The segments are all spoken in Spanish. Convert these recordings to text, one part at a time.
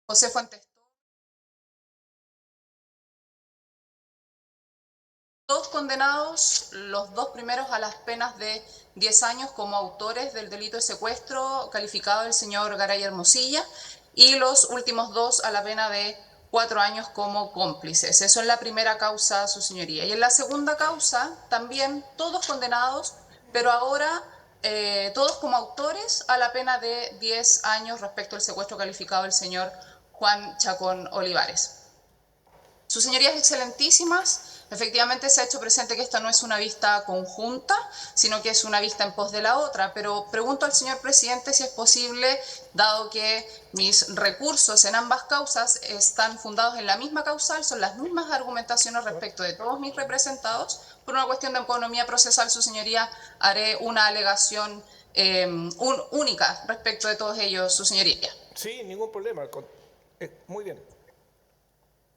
José Fuentes, todos condenados, los dos primeros a las penas de 10 años como autores del delito de secuestro calificado del señor Garay Hermosilla, y los últimos dos a la pena de 4 años como cómplices. Eso es la primera causa, su señoría. Y en la segunda causa, también todos condenados, pero ahora todos como autores a la pena de 10 años respecto al secuestro calificado del señor Juan Chacón Olivares. Sus señorías excelentísimas, efectivamente se ha hecho presente que esta no es una vista conjunta, sino que es una vista en pos de la otra, pero pregunto al señor presidente si es posible, dado que mis recursos en ambas causas están fundados en la misma causal, son las mismas argumentaciones respecto de todos mis representados, por una cuestión de economía procesal, su señoría, haré una alegación única respecto de todos ellos, su señoría. Sí, ningún problema. Muy bien.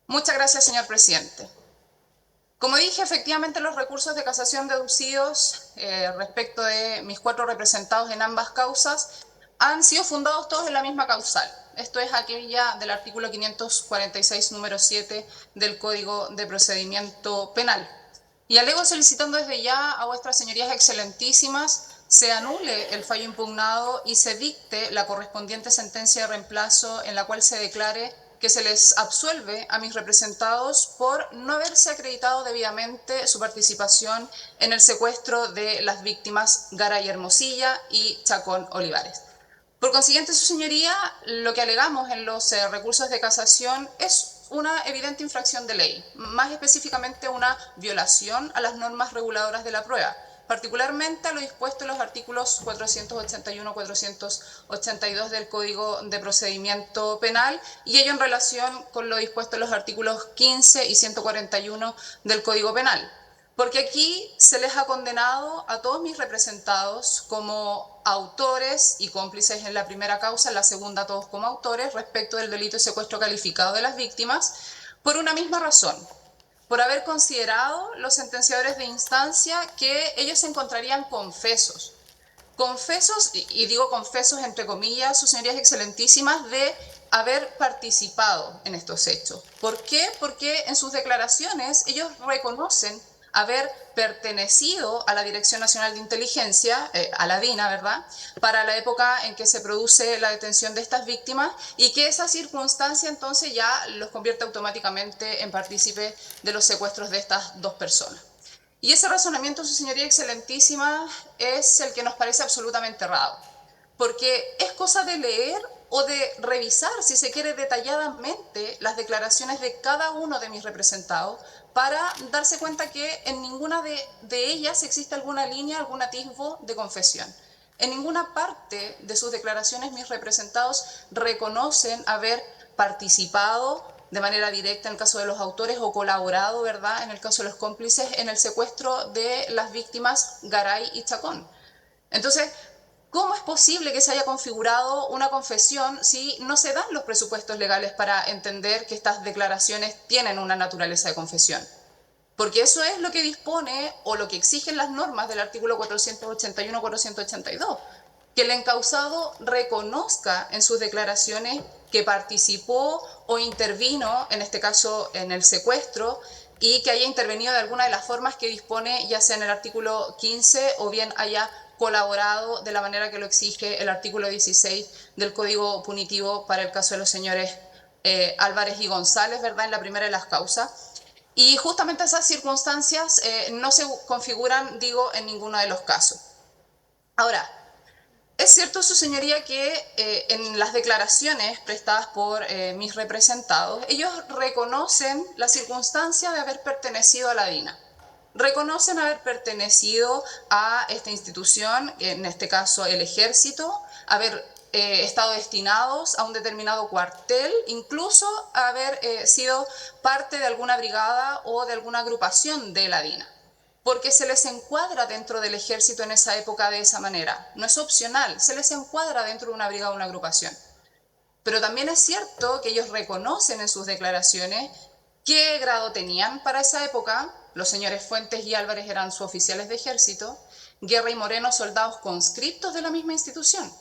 Muchas gracias, señor presidente. Como dije, efectivamente los recursos de casación deducidos respecto de mis 4 representados en ambas causas han sido fundados todos en la misma causal. Esto es aquella del artículo 546, número 7 del Código de Procedimiento Penal. Y alego solicitando desde ya a vuestras señorías excelentísimas se anule el fallo impugnado y se dicte la correspondiente sentencia de reemplazo en la cual se declare que se les absuelve a mis representados por no haberse acreditado debidamente su participación en el secuestro de las víctimas Garay Hermosilla y Chacón Olivares. Por consiguiente, su señoría, lo que alegamos en los recursos de casación es una evidente infracción de ley, más específicamente una violación a las normas reguladoras de la prueba, particularmente a lo dispuesto en los artículos 481-482 del Código de Procedimiento Penal, y ello en relación con lo dispuesto en los artículos 15 y 141 del Código Penal. Porque aquí se les ha condenado a todos mis representados como autores y cómplices en la primera causa, en la segunda todos como autores, respecto del delito de secuestro calificado de las víctimas, por una misma razón, por haber considerado los sentenciadores de instancia que ellos se encontrarían confesos. Confesos, y digo confesos entre comillas, sus señorías excelentísimas, de haber participado en estos hechos. ¿Por qué? Porque en sus declaraciones ellos reconocen haber pertenecido a la Dirección Nacional de Inteligencia, a la DINA, ¿verdad?, para la época en que se produce la detención de estas víctimas, y que esa circunstancia entonces ya los convierte automáticamente en partícipes de los secuestros de estas dos personas. Y ese razonamiento, su señoría excelentísima, es el que nos parece absolutamente errado, porque es cosa de leer o de revisar, si se quiere, detalladamente las declaraciones de cada uno de mis representados para darse cuenta que en ninguna de ellas existe alguna línea, algún atisbo de confesión. En ninguna parte de sus declaraciones mis representados reconocen haber participado de manera directa en el caso de los autores o colaborado, ¿verdad?, en el caso de los cómplices en el secuestro de las víctimas Garay y Chacón. Entonces, ¿cómo es posible que se haya configurado una confesión si no se dan los presupuestos legales para entender que estas declaraciones tienen una naturaleza de confesión? Porque eso es lo que dispone o lo que exigen las normas del artículo 481-482, que el encausado reconozca en sus declaraciones que participó o intervino, en este caso en el secuestro, y que haya intervenido de alguna de las formas que dispone, ya sea en el artículo 15 o bien haya colaborado de la manera que lo exige el artículo 16 del Código Punitivo para el caso de los señores Álvarez y González, ¿verdad?, en la primera de las causas. Y justamente esas circunstancias no se configuran, digo, en ninguno de los casos. Ahora, es cierto, su señoría, que en las declaraciones prestadas por mis representados, ellos reconocen la circunstancia de haber pertenecido a la DINA. Reconocen haber pertenecido a esta institución, en este caso el Ejército, haber estado destinados a un determinado cuartel, incluso haber sido parte de alguna brigada o de alguna agrupación de la DINA, porque se les encuadra dentro del ejército en esa época de esa manera. No es opcional, se les encuadra dentro de una brigada o una agrupación. Pero también es cierto que ellos reconocen en sus declaraciones qué grado tenían para esa época. Los señores Fuentes y Álvarez eran suboficiales de ejército, Guerra y Moreno soldados conscriptos de la misma institución.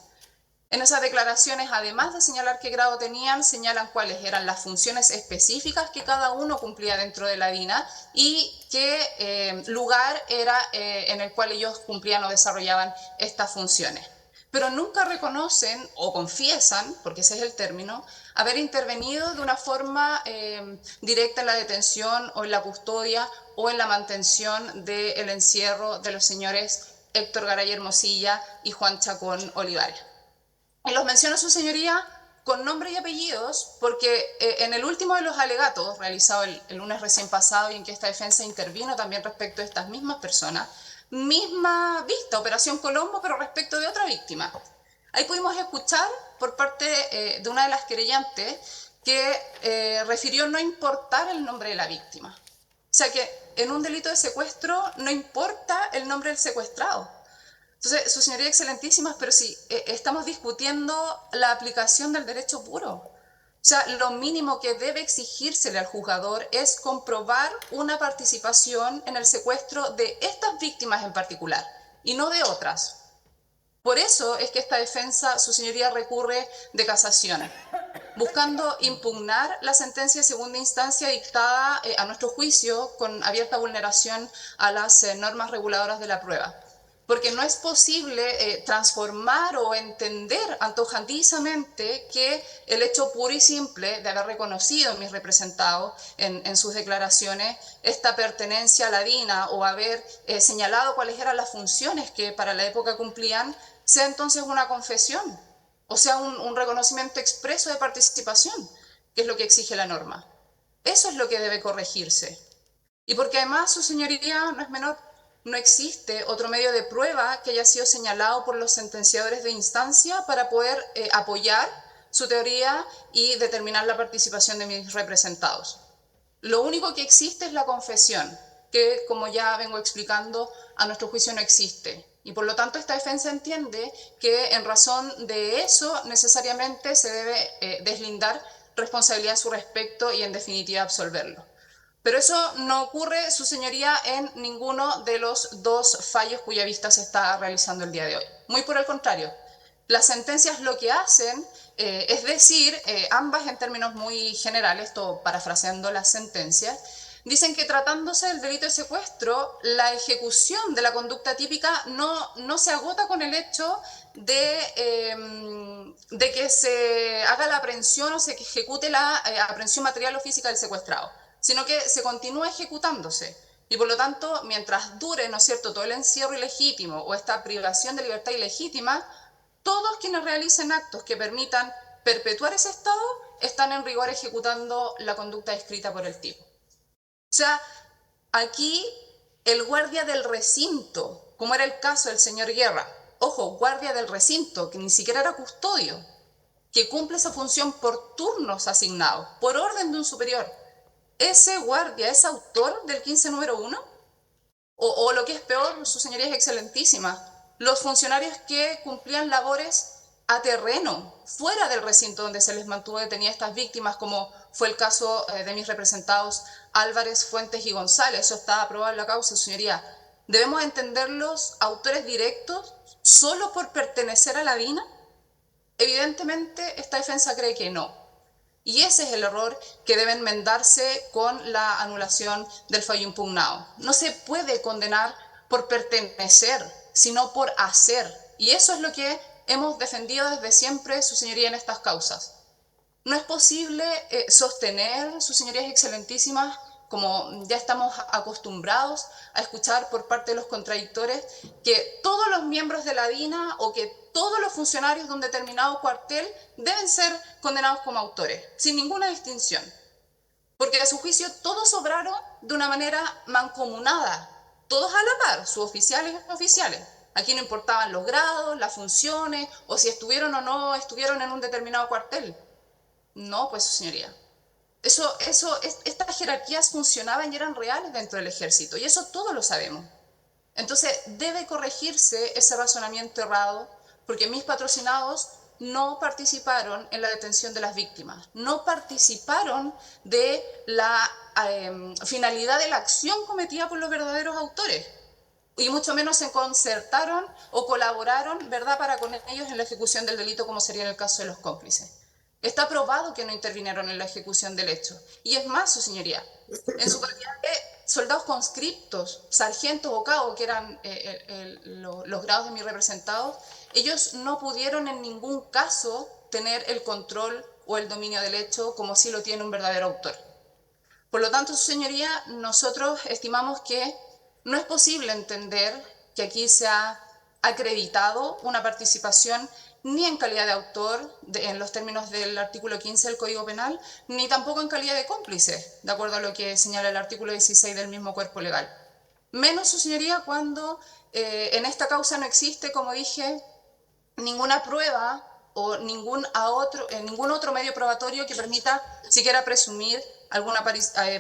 En esas declaraciones, además de señalar qué grado tenían, señalan cuáles eran las funciones específicas que cada uno cumplía dentro de la DINA y qué lugar era en el cual ellos cumplían o desarrollaban estas funciones. Pero nunca reconocen o confiesan, porque ese es el término, haber intervenido de una forma directa en la detención o en la custodia o en la mantención del encierro de los señores Héctor Garay Hermosilla y Juan Chacón Olivares. Y los menciona su señoría con nombre y apellidos porque en el último de los alegatos, realizado el lunes recién pasado y en que esta defensa intervino también respecto de estas mismas personas, misma vista, Operación Colombo, pero respecto de otra víctima. Ahí pudimos escuchar por parte de una de las querellantes que refirió no importar el nombre de la víctima. O sea que en un delito de secuestro no importa el nombre del secuestrado. Entonces, su señoría excelentísimas, pero si estamos discutiendo la aplicación del derecho puro. O sea, lo mínimo que debe exigírsele al juzgador es comprobar una participación en el secuestro de estas víctimas en particular y no de otras. Por eso es que esta defensa, su señoría recurre de casación, buscando impugnar la sentencia de segunda instancia dictada a nuestro juicio con abierta vulneración a las normas reguladoras de la prueba. Porque no es posible transformar o entender antojadizamente que el hecho puro y simple de haber reconocido en mis representados en sus declaraciones esta pertenencia a la DINA o haber señalado cuáles eran las funciones que para la época cumplían, sea entonces una confesión, o sea un reconocimiento expreso de participación, que es lo que exige la norma. Eso es lo que debe corregirse. Y porque además su señoría no es menor, no existe otro medio de prueba que haya sido señalado por los sentenciadores de instancia para poder apoyar su teoría y determinar la participación de mis representados. Lo único que existe es la confesión, que como ya vengo explicando, a nuestro juicio no existe. Y por lo tanto esta defensa entiende que en razón de eso necesariamente se debe deslindar responsabilidad a su respecto y en definitiva absolverlo. Pero eso no ocurre, su señoría, en ninguno de los dos fallos cuya vista se está realizando el día de hoy. Muy por el contrario, las sentencias lo que hacen es decir, ambas en términos muy generales, todo parafraseando las sentencias, dicen que tratándose del delito de secuestro, la ejecución de la conducta típica no se agota con el hecho de que se haga la aprehensión o se ejecute la aprehensión material o física del secuestrado, sino que se continúa ejecutándose. Y por lo tanto, mientras dure, ¿no es cierto?, todo el encierro ilegítimo o esta privación de libertad ilegítima, todos quienes realicen actos que permitan perpetuar ese estado están en rigor ejecutando la conducta descrita por el tipo. O sea, aquí el guardia del recinto, como era el caso del señor Guerra, ojo, guardia del recinto, que ni siquiera era custodio, que cumple esa función por turnos asignados, por orden de un superior, ese guardia es autor del 15 número 1, o lo que es peor, su señoría es excelentísima, los funcionarios que cumplían labores a terreno, fuera del recinto donde se les mantuvo detenidas estas víctimas, como fue el caso de mis representados Álvarez, Fuentes y González. Eso está aprobado en la causa, su señoría. ¿Debemos entenderlos autores directos solo por pertenecer a la DINA? Evidentemente, esta defensa cree que no. Y ese es el error que debe enmendarse con la anulación del fallo impugnado. No se puede condenar por pertenecer, sino por hacer. Y eso es lo que hemos defendido desde siempre, su señoría, en estas causas. No es posible sostener, sus señorías excelentísimas, como ya estamos acostumbrados a escuchar por parte de los contradictores, que todos los miembros de la DINA o que todos los funcionarios de un determinado cuartel deben ser condenados como autores, sin ninguna distinción. Porque a su juicio todos obraron de una manera mancomunada, todos a la par, suboficiales y oficiales. Aquí no importaban los grados, las funciones, o si estuvieron o no estuvieron en un determinado cuartel. No, pues, su señoría. Estas jerarquías funcionaban y eran reales dentro del ejército, y eso todos lo sabemos. Entonces, debe corregirse ese razonamiento errado, porque mis patrocinados no participaron en la detención de las víctimas, no participaron de la finalidad de la acción cometida por los verdaderos autores. y mucho menos se concertaron o colaboraron, ¿verdad?, para con ellos en la ejecución del delito, como sería en el caso de los cómplices. Está probado que no intervinieron en la ejecución del hecho. Y es más, su señoría, en su calidad de soldados conscriptos, sargentos o cabos, que eran los grados de mis representados, ellos no pudieron en ningún caso tener el control o el dominio del hecho como sí lo tiene un verdadero autor. Por lo tanto, su señoría, nosotros estimamos que no es posible entender que aquí se ha acreditado una participación ni en calidad de autor, en los términos del artículo 15 del Código Penal, ni tampoco en calidad de cómplice, de acuerdo a lo que señala el artículo 16 del mismo cuerpo legal. Menos, su señoría, cuando en esta causa no existe, como dije, ninguna prueba o ningún otro medio probatorio que permita siquiera presumir alguna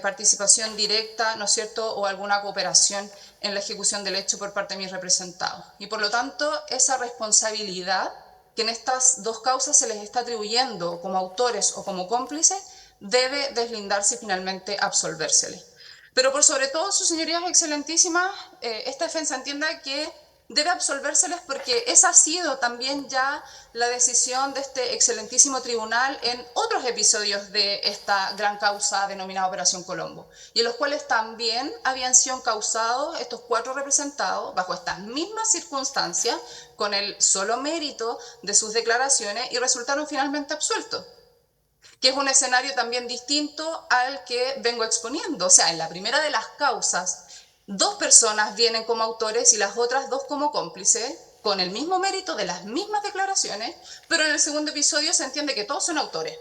participación directa, ¿no es cierto?, o alguna cooperación en la ejecución del hecho por parte de mis representados. Y por lo tanto, esa responsabilidad que en estas dos causas se les está atribuyendo como autores o como cómplices debe deslindarse y finalmente absolvérsele. Pero por sobre todo, sus señorías excelentísimas, esta defensa entienda que debe absolvérseles porque esa ha sido también ya la decisión de este excelentísimo tribunal en otros episodios de esta gran causa denominada Operación Colombo, y en los cuales también habían sido causados estos 4 representados bajo estas mismas circunstancias, con el solo mérito de sus declaraciones, y resultaron finalmente absueltos, que es un escenario también distinto al que vengo exponiendo. O sea, en la primera de las causas, 2 personas vienen como autores y las otras 2 como cómplices, con el mismo mérito de las mismas declaraciones, pero en el segundo episodio se entiende que todos son autores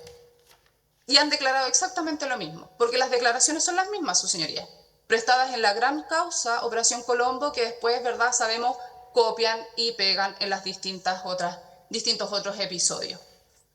y han declarado exactamente lo mismo, porque las declaraciones son las mismas, su señoría, prestadas en la gran causa Operación Colombo, que después, ¿verdad?, sabemos, copian y pegan en las distintos otros episodios.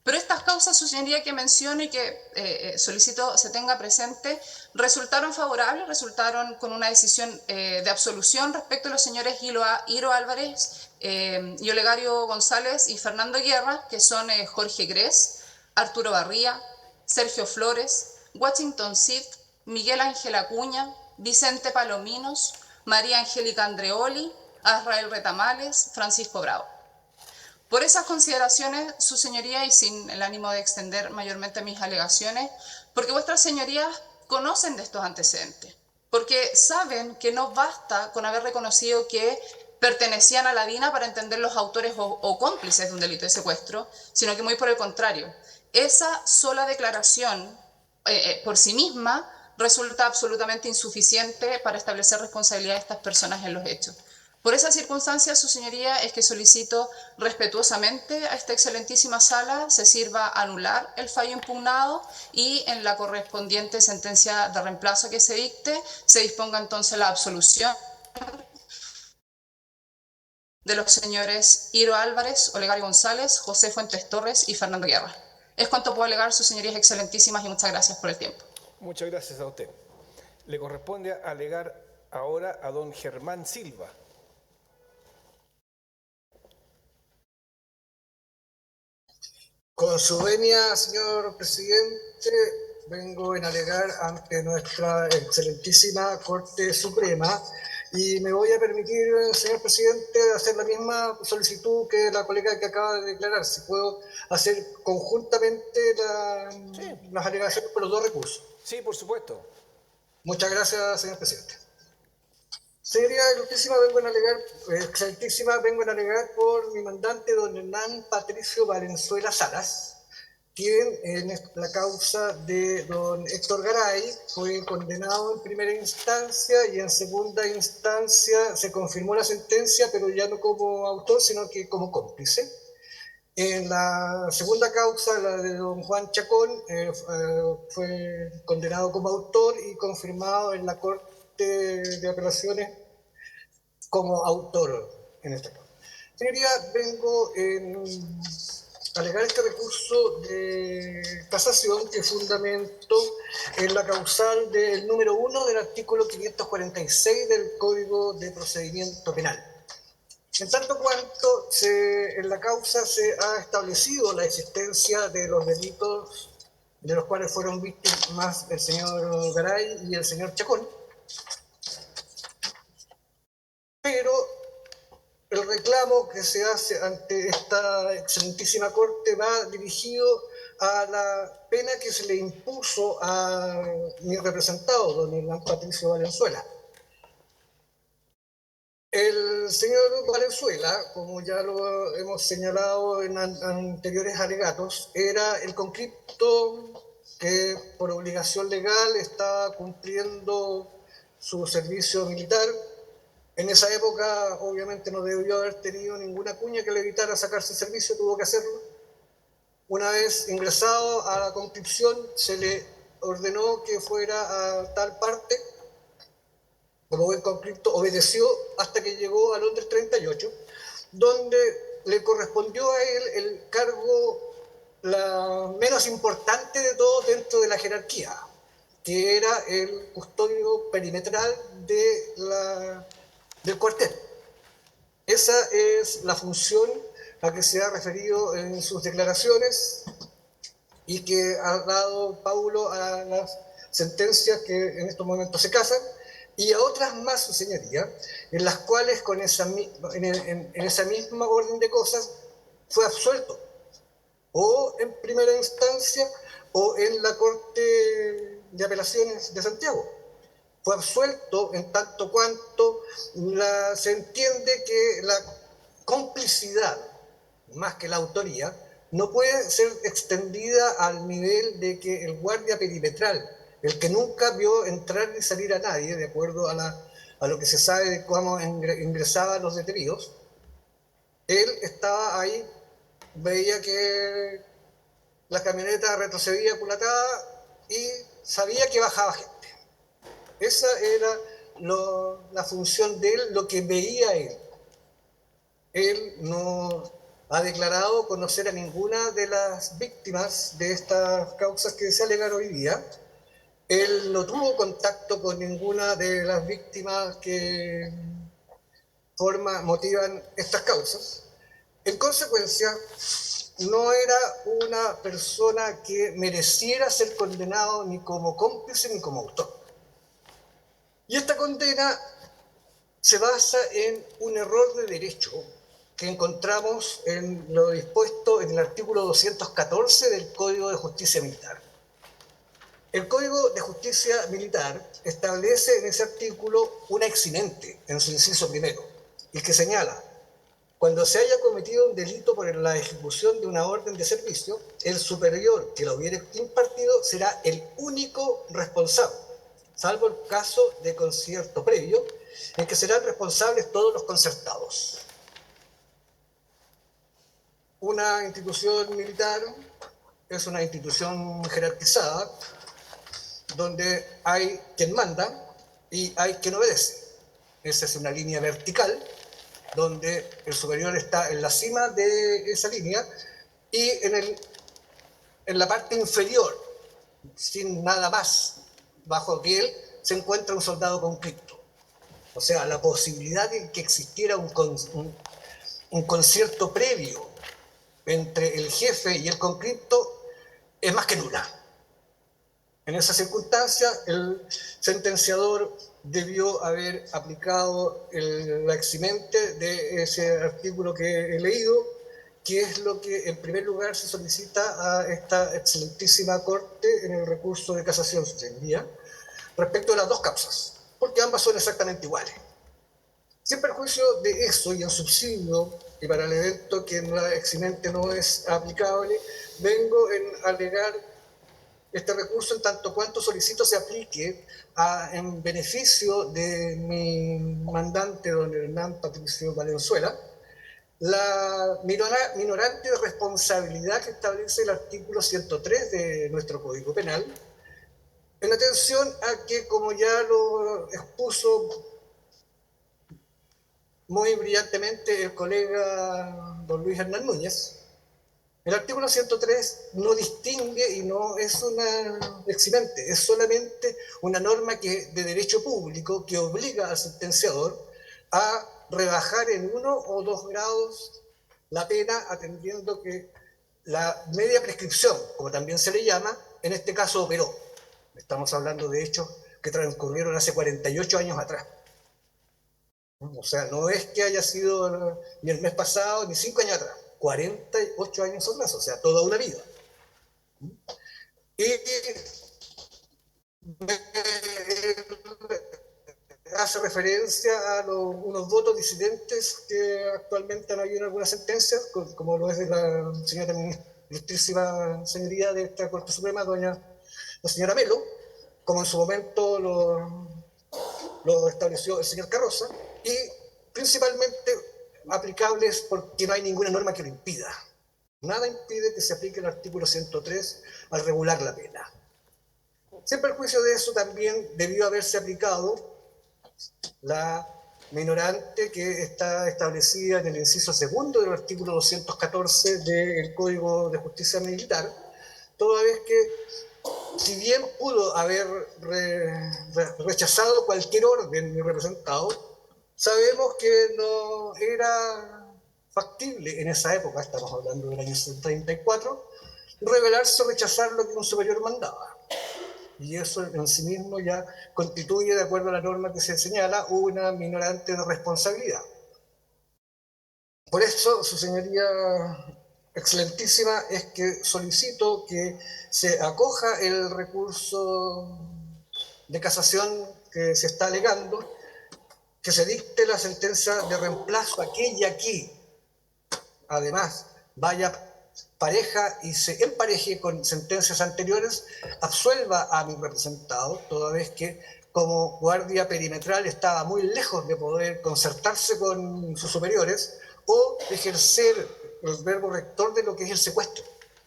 Pero estas causas, su señoría, que menciono y que solicito se tenga presente, resultaron favorables, resultaron con una decisión de absolución respecto a los señores Iro Álvarez, Olegario González y Fernando Guerra, que son Jorge Grés, Arturo Barría, Sergio Flores, Washington Cid, Miguel Ángel Acuña, Vicente Palominos, María Angélica Andreoli, Azrael Retamales, Francisco Bravo. Por esas consideraciones, su señoría, y sin el ánimo de extender mayormente mis alegaciones, porque vuestras señorías conocen de estos antecedentes, porque saben que no basta con haber reconocido que pertenecían a la DINA para entender los autores o cómplices de un delito de secuestro, sino que muy por el contrario. Esa sola declaración por sí misma resulta absolutamente insuficiente para establecer responsabilidad de estas personas en los hechos. Por esa circunstancia, su señoría, es que solicito respetuosamente a esta excelentísima sala se sirva anular el fallo impugnado y en la correspondiente sentencia de reemplazo que se dicte, se disponga entonces la absolución de los señores Iro Álvarez, Olegario González, José Fuentes Torres y Fernando Guerra. Es cuanto puedo alegar, sus señorías excelentísimas, y muchas gracias por el tiempo. Muchas gracias a usted. Le corresponde alegar ahora a don Germán Silva. Con su venia, señor presidente, vengo en alegar ante nuestra excelentísima Corte Suprema y me voy a permitir, señor presidente, hacer la misma solicitud que la colega que acaba de declarar. Si puedo hacer conjuntamente las alegaciones por los 2 recursos. Sí, por supuesto. Muchas gracias, señor presidente. Señoría Ilustrísima, excelentísima, vengo en alegar por mi mandante, don Hernán Patricio Valenzuela Salas, quien en la causa de don Héctor Garay fue condenado en primera instancia y en segunda instancia se confirmó la sentencia, pero ya no como autor, sino que como cómplice. En la segunda causa, la de don Juan Chacón, fue condenado como autor y confirmado en la Corte de Apelaciones como autor en esta causa. Señoría, vengo a alegar este recurso de casación que fundamento en la causal del número 1 del artículo 546 del Código de Procedimiento Penal. En tanto cuanto en la causa se ha establecido la existencia de los delitos de los cuales fueron víctimas el señor Garay y el señor Chacón, pero reclamo que se hace ante esta excelentísima Corte va dirigido a la pena que se le impuso a mi representado, don Hernán Patricio Valenzuela. El señor Valenzuela, como ya lo hemos señalado en anteriores alegatos, era el conscripto que por obligación legal estaba cumpliendo su servicio militar. En esa época, obviamente, no debió haber tenido ninguna cuña que le evitara sacarse servicio, tuvo que hacerlo. Una vez ingresado a la conscripción, se le ordenó que fuera a tal parte. Como buen conscripto, obedeció hasta que llegó a Londres 38, donde le correspondió a él el cargo menos importante de todos dentro de la jerarquía, que era el custodio perimetral del cuartel. Esa es la función a que se ha referido en sus declaraciones y que ha dado Paulo a las sentencias que en estos momentos se casan, y a otras más, su señoría, en las cuales en esa misma orden de cosas fue absuelto, o en primera instancia o en la Corte de Apelaciones de Santiago. Fue absuelto en tanto cuanto se entiende que la complicidad, más que la autoría, no puede ser extendida al nivel de que el guardia perimetral, el que nunca vio entrar ni salir a nadie, de acuerdo a lo que se sabe de cómo ingresaban los detenidos, él estaba ahí, veía que la camioneta retrocedía culatada y sabía que bajaba gente. Esa era la función de él, lo que veía él. Él no ha declarado conocer a ninguna de las víctimas de estas causas que se alegan hoy día. Él no tuvo contacto con ninguna de las víctimas que motivan estas causas. En consecuencia, no era una persona que mereciera ser condenado ni como cómplice ni como autor. Y esta condena se basa en un error de derecho que encontramos en lo dispuesto en el artículo 214 del Código de Justicia Militar. El Código de Justicia Militar establece en ese artículo una eximente en su inciso primero, el que señala: cuando se haya cometido un delito por la ejecución de una orden de servicio, el superior que lo hubiere impartido será el único responsable, salvo el caso de concierto previo, en que serán responsables todos los concertados. Una institución militar es una institución jerarquizada, donde hay quien manda y hay quien obedece. Esa es una línea vertical, donde el superior está en la cima de esa línea y en la parte inferior, sin nada más, bajo que él se encuentra un soldado conscripto. O sea, la posibilidad de que existiera un concierto previo entre el jefe y el conscripto es más que nula. En esa circunstancia, el sentenciador debió haber aplicado la eximente de ese artículo que he leído, que es lo que en primer lugar se solicita a esta excelentísima Corte en el recurso de casación, señoría, respecto de las dos causas, porque ambas son exactamente iguales. Sin perjuicio de eso y en subsidio, y para el evento que en la eximente no es aplicable, vengo a alegar este recurso en tanto cuanto solicito se aplique en beneficio de mi mandante, don Hernán Patricio Valenzuela, la minorante responsabilidad que establece el artículo 103 de nuestro Código Penal, en atención a que, como ya lo expuso muy brillantemente el colega don Luis Hernán Núñez, el artículo 103 no distingue y no es una eximente, es solamente una norma de derecho público que obliga al sentenciador a rebajar en 1 o 2 grados la pena, atendiendo que la media prescripción, como también se le llama, en este caso operó. Estamos hablando de hechos que transcurrieron hace 48 años atrás. O sea, no es que haya sido ni el mes pasado, ni 5 años atrás, 48 años atrás, o sea, toda una vida. Y hace referencia a unos votos disidentes que actualmente han habido en algunas sentencias, como lo es de la señora ilustrísima señoría de esta Corte Suprema, la señora Melo, como en su momento lo estableció el señor Carroza, y principalmente aplicables porque no hay ninguna norma que lo impida. Nada impide que se aplique el artículo 103 al regular la pena. Sin perjuicio de eso, también debió haberse aplicado la minorante que está establecida en el inciso segundo del artículo 214 del Código de Justicia Militar, toda vez que, si bien pudo haber rechazado cualquier orden representado, sabemos que no era factible en esa época, estamos hablando del año 34, rebelarse o rechazar lo que un superior mandaba. Y eso en sí mismo ya constituye, de acuerdo a la norma que se señala, una minorante de responsabilidad. Por eso, su señoría excelentísima, es que solicito que se acoja el recurso de casación que se está alegando, que se dicte la sentencia de reemplazo aquí y aquí. Además, vaya pareja y se empareje con sentencias anteriores, absuelva a mi representado, toda vez que como guardia perimetral estaba muy lejos de poder concertarse con sus superiores o ejercer el verbo rector de lo que es el secuestro,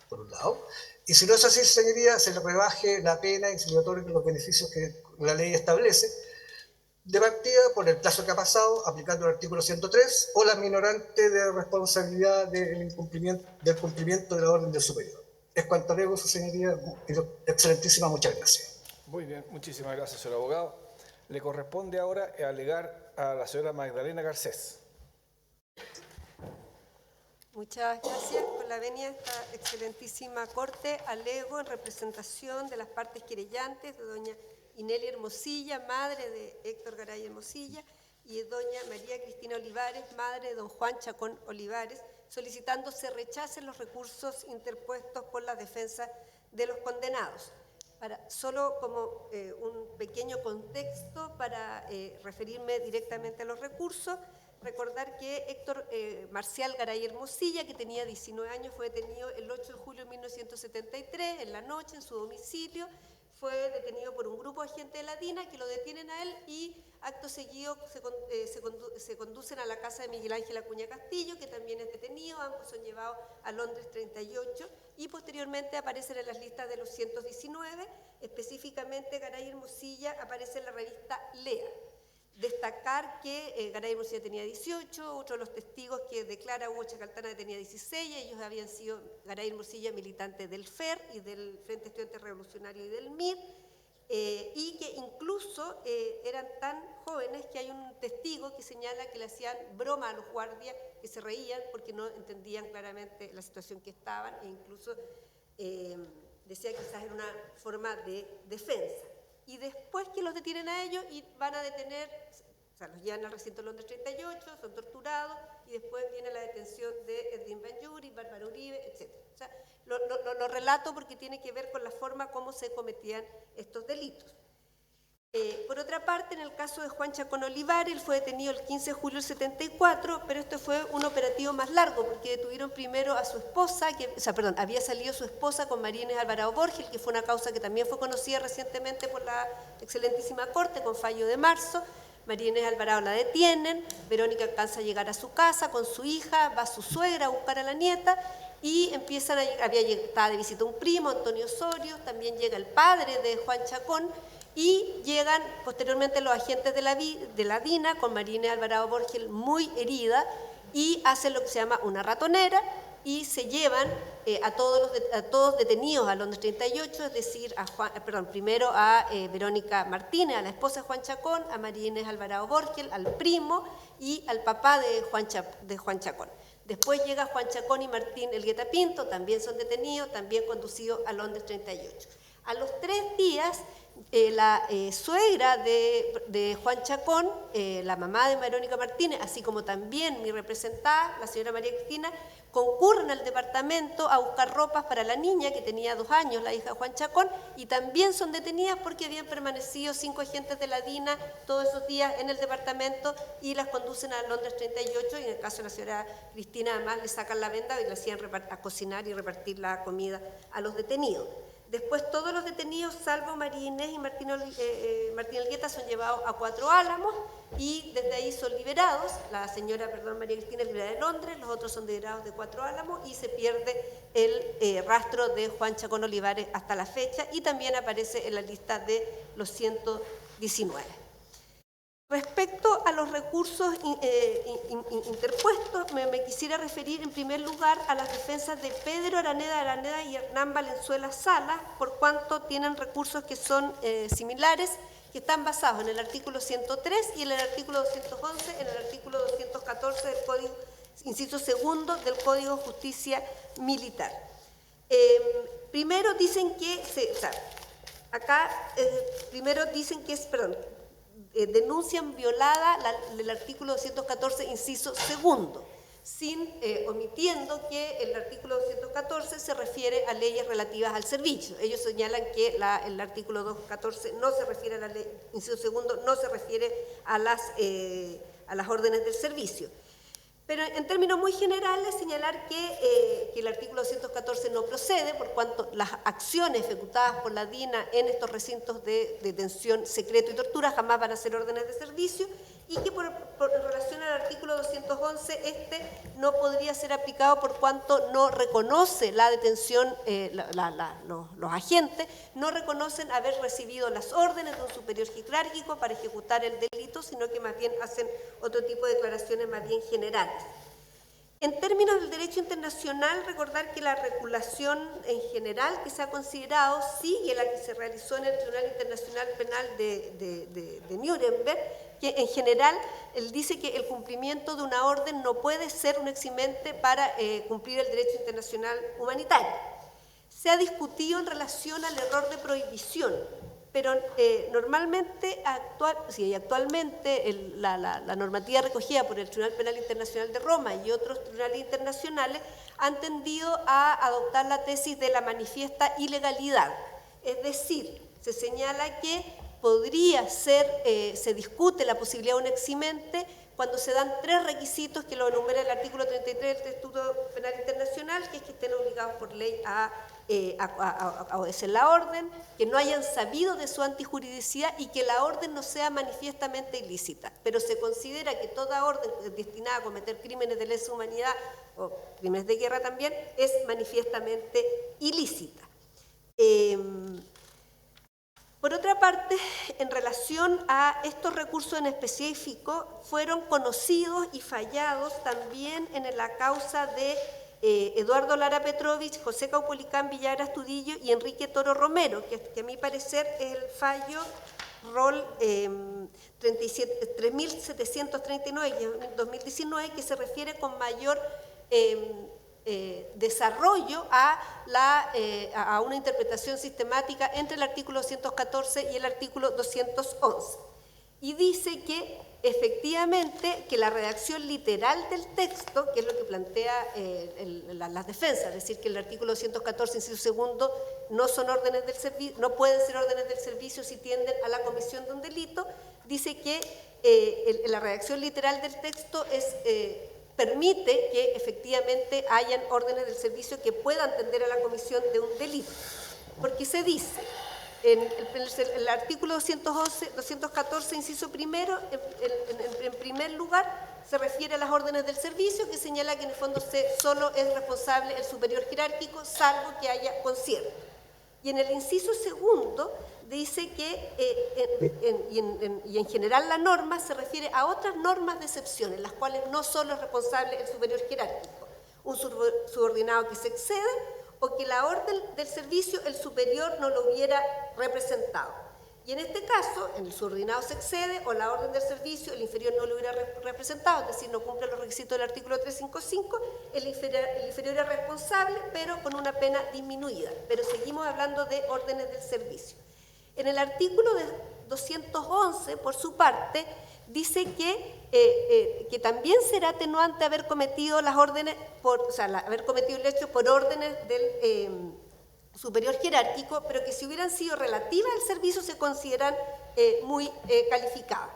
por un lado. Y si no es así, señoría, se le rebaje la pena y se le otorguen los beneficios que la ley establece, de partida por el plazo que ha pasado, aplicando el artículo 103, o la minorante de responsabilidad del cumplimiento de la orden del superior. Es cuanto alego, su señoría, excelentísima, muchas gracias. Muy bien, muchísimas gracias, señor abogado. Le corresponde ahora alegar a la señora Magdalena Garcés. Muchas gracias por la venia a esta excelentísima Corte. Alego en representación de las partes querellantes de doña Inelia Hermosilla, madre de Héctor Garay Hermosilla, y doña María Cristina Olivares, madre de don Juan Chacón Olivares, solicitando se rechacen los recursos interpuestos por la defensa de los condenados. Solo como un pequeño contexto para referirme directamente a los recursos, recordar que Héctor Marcial Garay Hermosilla, que tenía 19 años, fue detenido el 8 de julio de 1973, en la noche, en su domicilio. Fue detenido por un grupo de agentes de la DINA que lo detienen a él y acto seguido se conducen a la casa de Miguel Ángel Acuña Castillo, que también es detenido. Ambos son llevados a Londres 38 y posteriormente aparecen en las listas de los 119. Específicamente, Garay Hermosilla aparece en la revista Lea. Destacar que Garay Hermosilla tenía 18, otro de los testigos que declara Hugo Chacaltana tenía 16, ellos habían sido Garay Hermosilla militante del FER y del Frente Estudiante Revolucionario y del MIR, y que incluso eran tan jóvenes que hay un testigo que señala que le hacían broma a los guardias, que se reían porque no entendían claramente la situación que estaban, e incluso decía que quizás era una forma de defensa. Y después que los detienen a ellos y van a detener, o sea, los llevan al recinto Londres 38, son torturados y después viene la detención de Edwin Banjuri, Bárbara Uribe, etc. O sea, lo relato porque tiene que ver con la forma como se cometían estos delitos. Por otra parte, en el caso de Juan Chacón Olivares, él fue detenido el 15 de julio del 74, pero esto fue un operativo más largo, porque detuvieron primero a su esposa, había salido su esposa con María Inés Alvarado Borgel, que fue una causa que también fue conocida recientemente por la excelentísima Corte, con fallo de marzo. María Inés Alvarado la detienen, Verónica alcanza a llegar a su casa con su hija, va su suegra a buscar a la nieta, y estaba de visita un primo, Antonio Osorio, también llega el padre de Juan Chacón, y llegan posteriormente los agentes de la DINA con María Inés Alvarado Borgel muy herida y hacen lo que se llama una ratonera y se llevan a todos detenidos a Londres 38, es decir, primero a Verónica Martínez, a la esposa de Juan Chacón, a María Inés Alvarado Borgel, al primo y al papá de Juan Chacón. Después llega Juan Chacón y Martín Elgueta Pinto, también son detenidos, también conducidos a Londres 38. A los 3 días la suegra de Juan Chacón, la mamá de Verónica Martínez, así como también mi representada, la señora María Cristina, concurren al departamento a buscar ropas para la niña que tenía 2 años, la hija de Juan Chacón, y también son detenidas porque habían permanecido 5 agentes de la DINA todos esos días en el departamento y las conducen a Londres 38, y en el caso de la señora Cristina además le sacan la venda y le hacían a cocinar y repartir la comida a los detenidos. Después todos los detenidos, salvo María Inés y Martín Elgueta, son llevados a 4 Álamos y desde ahí son liberados. La señora, María Cristina es liberada de Londres, los otros son liberados de 4 Álamos y se pierde el rastro de Juan Chacón Olivares hasta la fecha y también aparece en la lista de los 119. Respecto a los recursos interpuestos, me quisiera referir en primer lugar a las defensas de Pedro Araneda y Hernán Valenzuela Salas, por cuanto tienen recursos que son similares, que están basados en el artículo 103 y en el artículo 211, en el artículo 214 del Código, inciso segundo, del Código de Justicia Militar. Primero dicen que, denuncian violada el artículo 214, inciso segundo, omitiendo que el artículo 214 se refiere a leyes relativas al servicio. Ellos señalan que el artículo 214 no se refiere a la ley, inciso segundo, no se refiere a las órdenes del servicio. Pero en términos muy generales, señalar que el artículo 214 no procede, por cuanto las acciones ejecutadas por la DINA en estos recintos de detención, secreto y tortura jamás van a ser órdenes de servicio, y que en relación al artículo 211, no podría ser aplicado por cuanto no reconoce la detención, los agentes no reconocen haber recibido las órdenes de un superior jerárquico para ejecutar el delito, sino que más bien hacen otro tipo de declaraciones más bien generales. En términos del derecho internacional, recordar que la regulación en general que se ha considerado sigue la que se realizó en el Tribunal Internacional Penal de Nuremberg, que en general él dice que el cumplimiento de una orden no puede ser un eximente para cumplir el derecho internacional humanitario. Se ha discutido en relación al error de prohibición, pero actualmente la normativa recogida por el Tribunal Penal Internacional de Roma y otros tribunales internacionales han tendido a adoptar la tesis de la manifiesta ilegalidad. Es decir, se señala que podría ser, se discute la posibilidad de un eximente cuando se dan 3 requisitos que lo enumera el artículo 33 del Estatuto Penal Internacional, que es que estén obligados por ley a obedecer la orden, que no hayan sabido de su antijuridicidad y que la orden no sea manifiestamente ilícita. Pero se considera que toda orden destinada a cometer crímenes de lesa humanidad o crímenes de guerra también es manifiestamente ilícita. Por otra parte, en relación a estos recursos en específico, fueron conocidos y fallados también en la causa de Eduardo Lara Petrovich, José Caupolicán Villagra Astudillo y Enrique Toro Romero, que a mi parecer es el fallo rol 3739 de 2019, que se refiere con mayor desarrollo a una interpretación sistemática entre el artículo 214 y el artículo 211. Y dice que efectivamente que la redacción literal del texto, que es lo que plantea las defensas, es decir, que el artículo 214, inciso segundo, no son órdenes del servicio, no pueden ser órdenes del servicio si tienden a la comisión de un delito, dice que la redacción literal del texto permite que efectivamente hayan órdenes del servicio que puedan tender a la comisión de un delito. Porque se dice, en el artículo 214, inciso primero, en primer lugar, se refiere a las órdenes del servicio, que señala que en el fondo solo es responsable el superior jerárquico, salvo que haya concierto. Y en el inciso segundo dice que, y en general la norma se refiere a otras normas de excepción, en las cuales no solo es responsable el superior jerárquico, un subordinado que se excede, o que la orden del servicio el superior no lo hubiera representado. Y en este caso, el subordinado se excede o la orden del servicio el inferior no lo hubiera representado, es decir, no cumple los requisitos del artículo 355, el inferior es responsable, pero con una pena disminuida. Pero seguimos hablando de órdenes del servicio. En el artículo 211, por su parte, dice que también será atenuante haber cometido las órdenes, haber cometido el hecho por órdenes del superior jerárquico, pero que si hubieran sido relativas al servicio se consideran muy calificadas.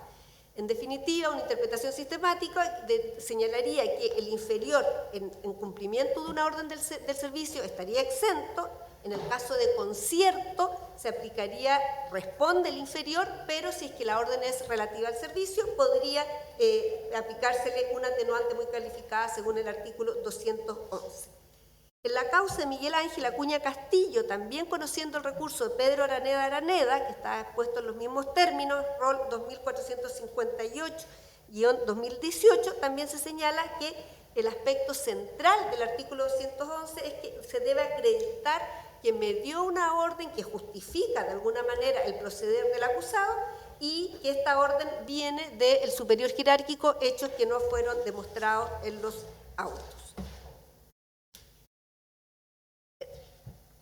En definitiva, una interpretación sistemática señalaría que el inferior en cumplimiento de una orden del servicio estaría exento. En el caso de concierto se aplicaría, responde el inferior, pero si es que la orden es relativa al servicio, podría aplicársele una atenuante muy calificada según el artículo 211. En la causa de Miguel Ángel Acuña Castillo, también conociendo el recurso de Pedro Araneda Araneda, que está expuesto en los mismos términos, rol 2458-2018, también se señala que el aspecto central del artículo 211 es que se debe acreditar que me dio una orden que justifica de alguna manera el proceder del acusado y que esta orden viene del superior jerárquico, hechos que no fueron demostrados en los autos.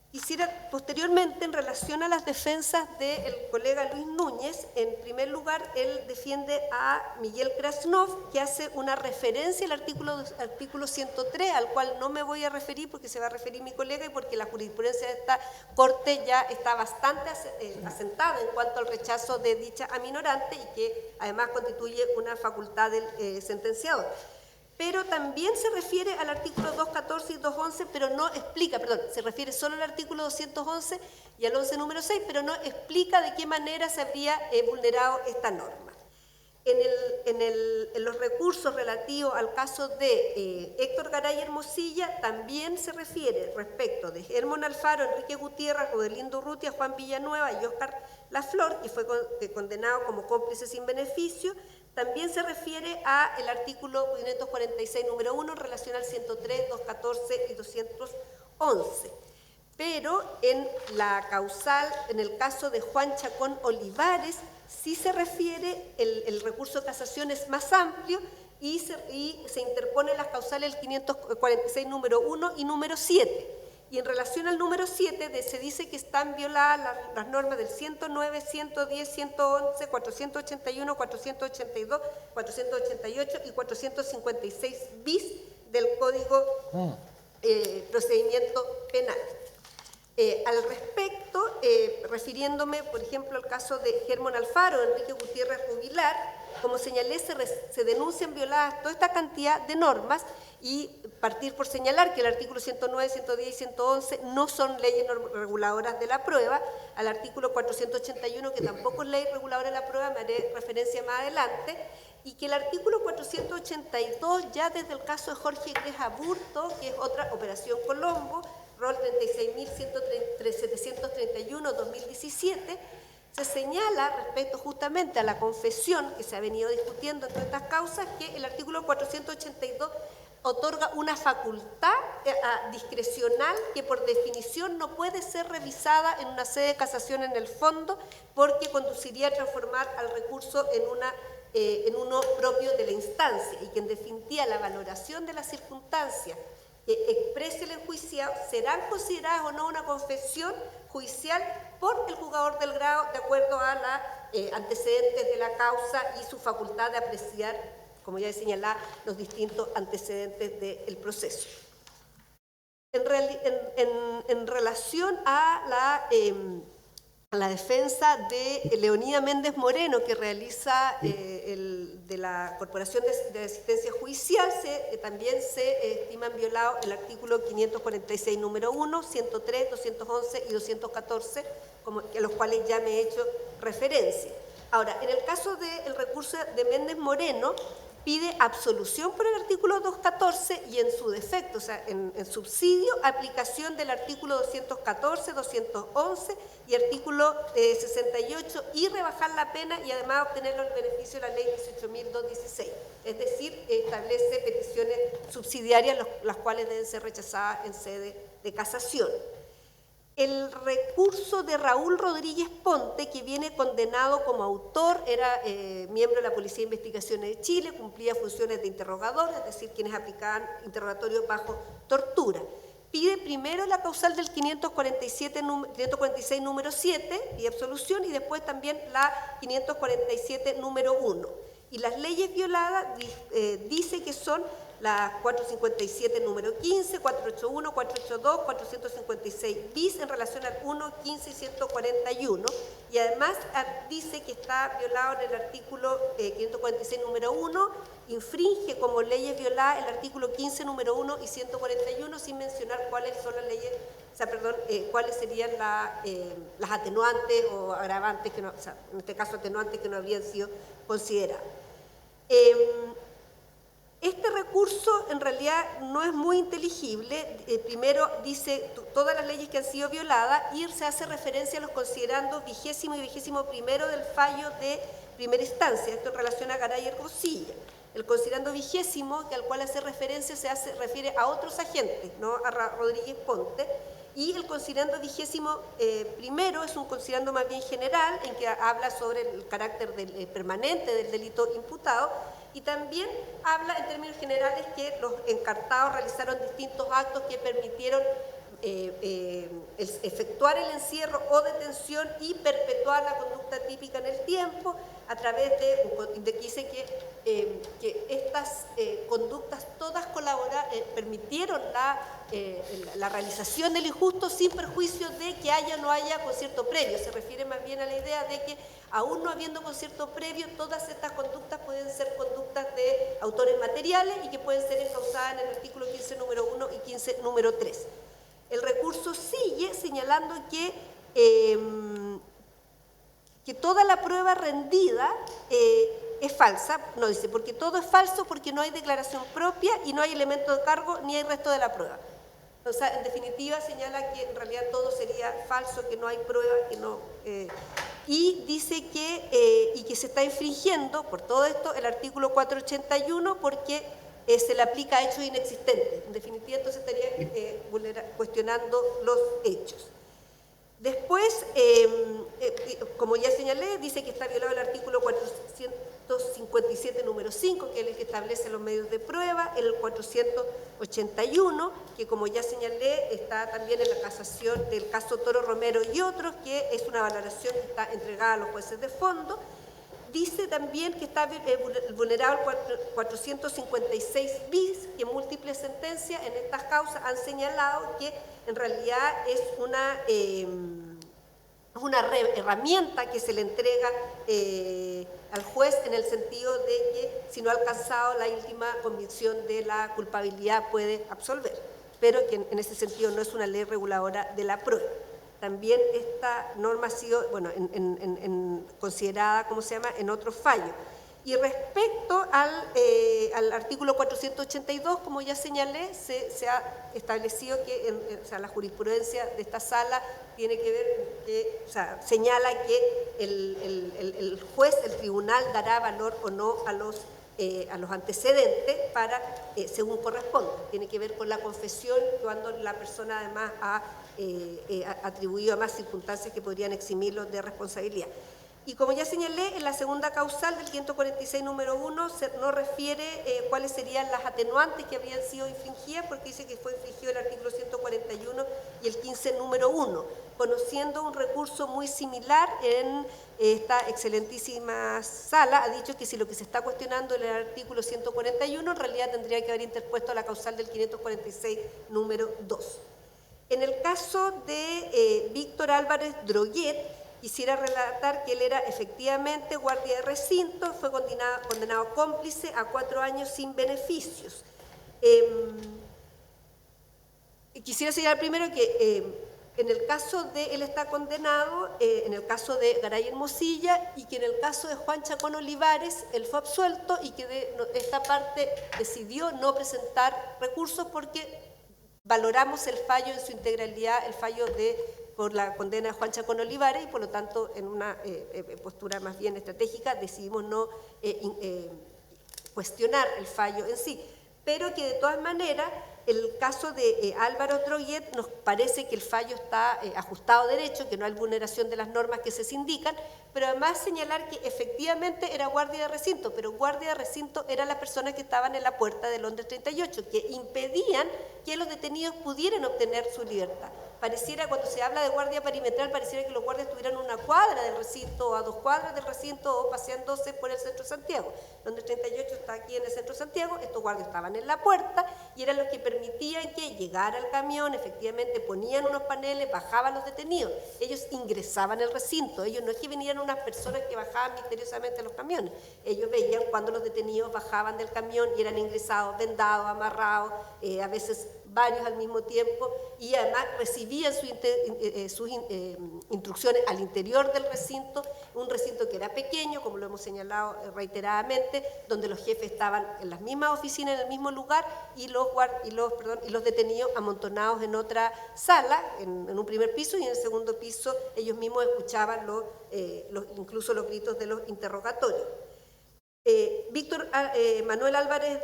Quisiera posteriormente, en relación a las defensas del colega Luis Núñez, en primer lugar, él defiende a Miguel Krasnov, que hace una referencia al artículo 103, al cual no me voy a referir porque se va a referir mi colega y porque la jurisprudencia de esta Corte ya está bastante asentada en cuanto al rechazo de dicha aminorante y que además constituye una facultad del sentenciador. Pero también se refiere al artículo 214 y 211, pero no explica, se refiere solo al artículo 211 y al 11 número 6, pero no explica de qué manera se habría vulnerado esta norma. En los recursos relativos al caso de Héctor Garay Hermosilla, también se refiere respecto de Germán Alfaro, Enrique Gutiérrez, Rodelindo Urrutia, Juan Villanueva y Óscar Laflor, que fue condenado como cómplice sin beneficio. También se refiere al artículo 546, número 1, en relación al 103, 214 y 211. Pero en la causal, en el caso de Juan Chacón Olivares, sí se refiere, el recurso de casación es más amplio y se interpone las causales el 546, número 1 y número 7. Y en relación al número 7 se dice que están violadas las normas del 109, 110, 111, 481, 482, 488 y 456 bis del Código Procedimiento Penal. Al respecto, refiriéndome, por ejemplo, al caso de Germán Alfaro, Enrique Gutiérrez Rubilar, como señalé, se denuncian violadas toda esta cantidad de normas y partir por señalar que el artículo 109, 110 y 111 no son leyes reguladoras de la prueba, al artículo 481, que tampoco es ley reguladora de la prueba, me haré referencia más adelante, y que el artículo 482, ya desde el caso de Jorge Iglesias Aburto, que es otra operación Colombo, rol 36.731-2017, se señala respecto justamente a la confesión que se ha venido discutiendo en todas estas causas, que el artículo 482 otorga una facultad discrecional que por definición no puede ser revisada en una sede de casación en el fondo porque conduciría a transformar al recurso en uno propio de la instancia y que en definitiva la valoración de las circunstancias que exprese el enjuiciado serán consideradas o no una confesión judicial por el juzgador del grado de acuerdo a los antecedentes de la causa y su facultad de apreciar, como ya he señalado, los distintos antecedentes del proceso. En relación a la defensa de Leonida Méndez Moreno, que realiza de la Corporación de Asistencia Judicial, también se estiman violados el artículo 546, número 1, 103, 211 y 214, a los cuales ya me he hecho referencia. Ahora, en el caso del recurso de Méndez Moreno, pide absolución por el artículo 214 y en su defecto, o sea, en subsidio, aplicación del artículo 214, 211 y artículo 68 y rebajar la pena y además obtener el beneficio de la ley 18.216. Es decir, establece peticiones subsidiarias las cuales deben ser rechazadas en sede de casación. El recurso de Raúl Rodríguez Ponte, que viene condenado como autor, era miembro de la Policía de Investigaciones de Chile, cumplía funciones de interrogador, es decir, quienes aplicaban interrogatorios bajo tortura. pide primero la causal del 546 número 7 y absolución, y después también la 547 número 1. Y las leyes violadas dice que son la 457 número 15, 481, 482, 456 bis en relación al 1, 15 y 141. Y además dice que está violado en el artículo 546 número 1, infringe como leyes violadas el artículo 15 número 1 y 141, sin mencionar cuáles son las leyes, cuáles serían las atenuantes o agravantes, que no, en este caso atenuantes que no habrían sido consideradas. Este recurso en realidad no es muy inteligible. Primero dice todas las leyes que han sido violadas y se hace referencia a los considerandos 20º y 21º del fallo de primera instancia, esto en relación a Garay y Hermosilla. El considerando 20º, al cual hace referencia, refiere a otros agentes, no a Rodríguez Ponte, y el considerando 21º es un considerando más bien general, en que habla sobre el carácter permanente del delito imputado, y también habla en términos generales que los encartados realizaron distintos actos que permitieron efectuar el encierro o detención y perpetuar la conducta típica en el tiempo a través de que dice que estas conductas todas permitieron la realización del injusto sin perjuicio de que haya o no haya concierto previo. Se refiere más bien a la idea de que aún no habiendo concierto previo, todas estas conductas pueden ser conductas de autores materiales y que pueden ser encausadas en el artículo 15 número 1 y 15 número 3. El recurso sigue señalando que toda la prueba rendida es falsa, no dice, porque todo es falso porque no hay declaración propia y no hay elemento de cargo ni hay resto de la prueba. O sea, en definitiva señala que en realidad todo sería falso, que no hay prueba, que no... y dice que se está infringiendo por todo esto el artículo 481 porque se le aplica a hechos inexistentes. En definitiva, entonces estaría cuestionando los hechos. Después, como ya señalé, dice que está violado el artículo 457 número 5, que es el que establece los medios de prueba, el 481, que como ya señalé, está también en la casación del caso Toro Romero y otros, que es una valoración que está entregada a los jueces de fondo. Dice también que está vulnerado el 456 bis, que múltiples sentencias en estas causas han señalado que en realidad es una herramienta que se le entrega al juez en el sentido de que si no ha alcanzado la última convicción de la culpabilidad puede absolver, pero que en ese sentido no es una ley reguladora de la prueba. También esta norma ha sido considerada, ¿cómo se llama?, en otros fallos. Y respecto al artículo 482, como ya señalé, se ha establecido que la jurisprudencia de esta sala tiene que ver, señala que el juez, el tribunal, dará valor o no a los antecedentes según corresponde. Tiene que ver con la confesión, cuando la persona además ha atribuido a más circunstancias que podrían eximirlo de responsabilidad. Y como ya señalé, en la segunda causal del 546 número 1 no refiere cuáles serían las atenuantes que habrían sido infringidas, porque dice que fue infringido el artículo 141 y el 15 número 1, conociendo un recurso muy similar en esta excelentísima sala. Ha dicho que si lo que se está cuestionando en el artículo 141, en realidad tendría que haber interpuesto la causal del 546 número 2. En el caso de Víctor Álvarez Droguet, quisiera relatar que él era efectivamente guardia de recinto, fue condenado cómplice a 4 años sin beneficios. Quisiera señalar primero que en el caso de él está condenado, en el caso de Garay Hermosilla, y que en el caso de Juan Chacón Olivares, él fue absuelto y que esta parte decidió no presentar recursos porque valoramos el fallo en su integralidad, el fallo por la condena de Juan Chacón Olivares, y por lo tanto en una postura más bien estratégica decidimos no cuestionar el fallo en sí, pero que de todas maneras el caso de Álvaro Droguet nos parece que el fallo está ajustado a derecho, que no hay vulneración de las normas que se indican, pero además señalar que efectivamente era guardia de recinto, pero guardia de recinto eran las personas que estaban en la puerta de Londres 38, que impedían que los detenidos pudieran obtener su libertad. Pareciera, cuando se habla de guardia perimetral, pareciera que los guardias estuvieran a una cuadra del recinto o a 2 cuadras del recinto o paseándose por el centro de Santiago. Donde 38 está aquí en el centro de Santiago, estos guardias estaban en la puerta y eran los que permitían que llegara el camión, efectivamente ponían unos paneles, bajaban los detenidos. Ellos ingresaban al recinto, ellos no es que vinieran unas personas que bajaban misteriosamente a los camiones, ellos veían cuando los detenidos bajaban del camión y eran ingresados, vendados, amarrados, a veces varios al mismo tiempo, y además recibían sus instrucciones al interior del recinto, un recinto que era pequeño, como lo hemos señalado reiteradamente, donde los jefes estaban en las mismas oficinas, en el mismo lugar, y los detenidos amontonados en otra sala, en un primer piso, y en el segundo piso ellos mismos escuchaban incluso los gritos de los interrogatorios. Víctor Manuel Álvarez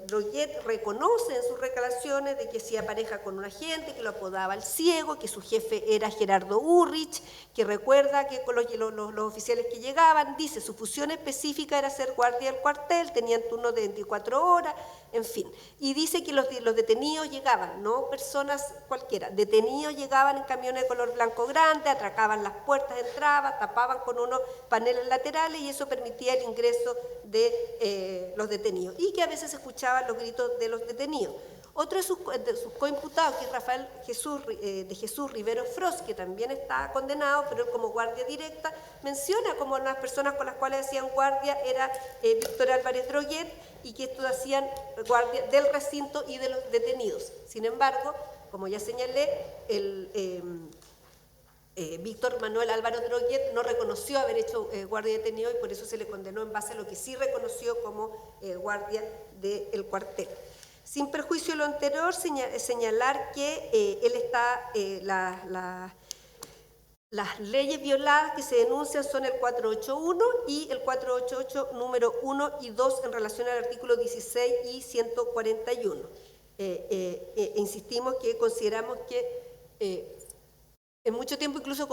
Droguet reconoce en sus declaraciones de que se pareja con un agente, que lo apodaba el ciego, que su jefe era Gerardo Urrich, que recuerda que con los oficiales que llegaban, dice, su función específica era ser guardia del cuartel, tenían turnos de 24 horas, en fin. Y dice que los detenidos llegaban, no personas cualquiera, detenidos llegaban en camiones de color blanco grande, atracaban las puertas de entrada, tapaban con unos paneles laterales y eso permitía el ingreso de los detenidos y que a veces se escuchaban los gritos de los detenidos. Otro de sus coimputados, que es Rafael de Jesús Rivero Frost, que también está condenado, pero él como guardia directa, menciona como las personas con las cuales hacían guardia era Víctor Álvarez Droguet y que estos hacían guardia del recinto y de los detenidos. Sin embargo, como ya señalé, Víctor Manuel Álvarez Droguet no reconoció haber hecho guardia detenido y por eso se le condenó en base a lo que sí reconoció como guardia del cuartel. Sin perjuicio de lo anterior, señalar que él está, las leyes violadas que se denuncian son el 481 y el 488 número 1 y 2 en relación al artículo 16 y 141. Insistimos que consideramos que en mucho tiempo incluso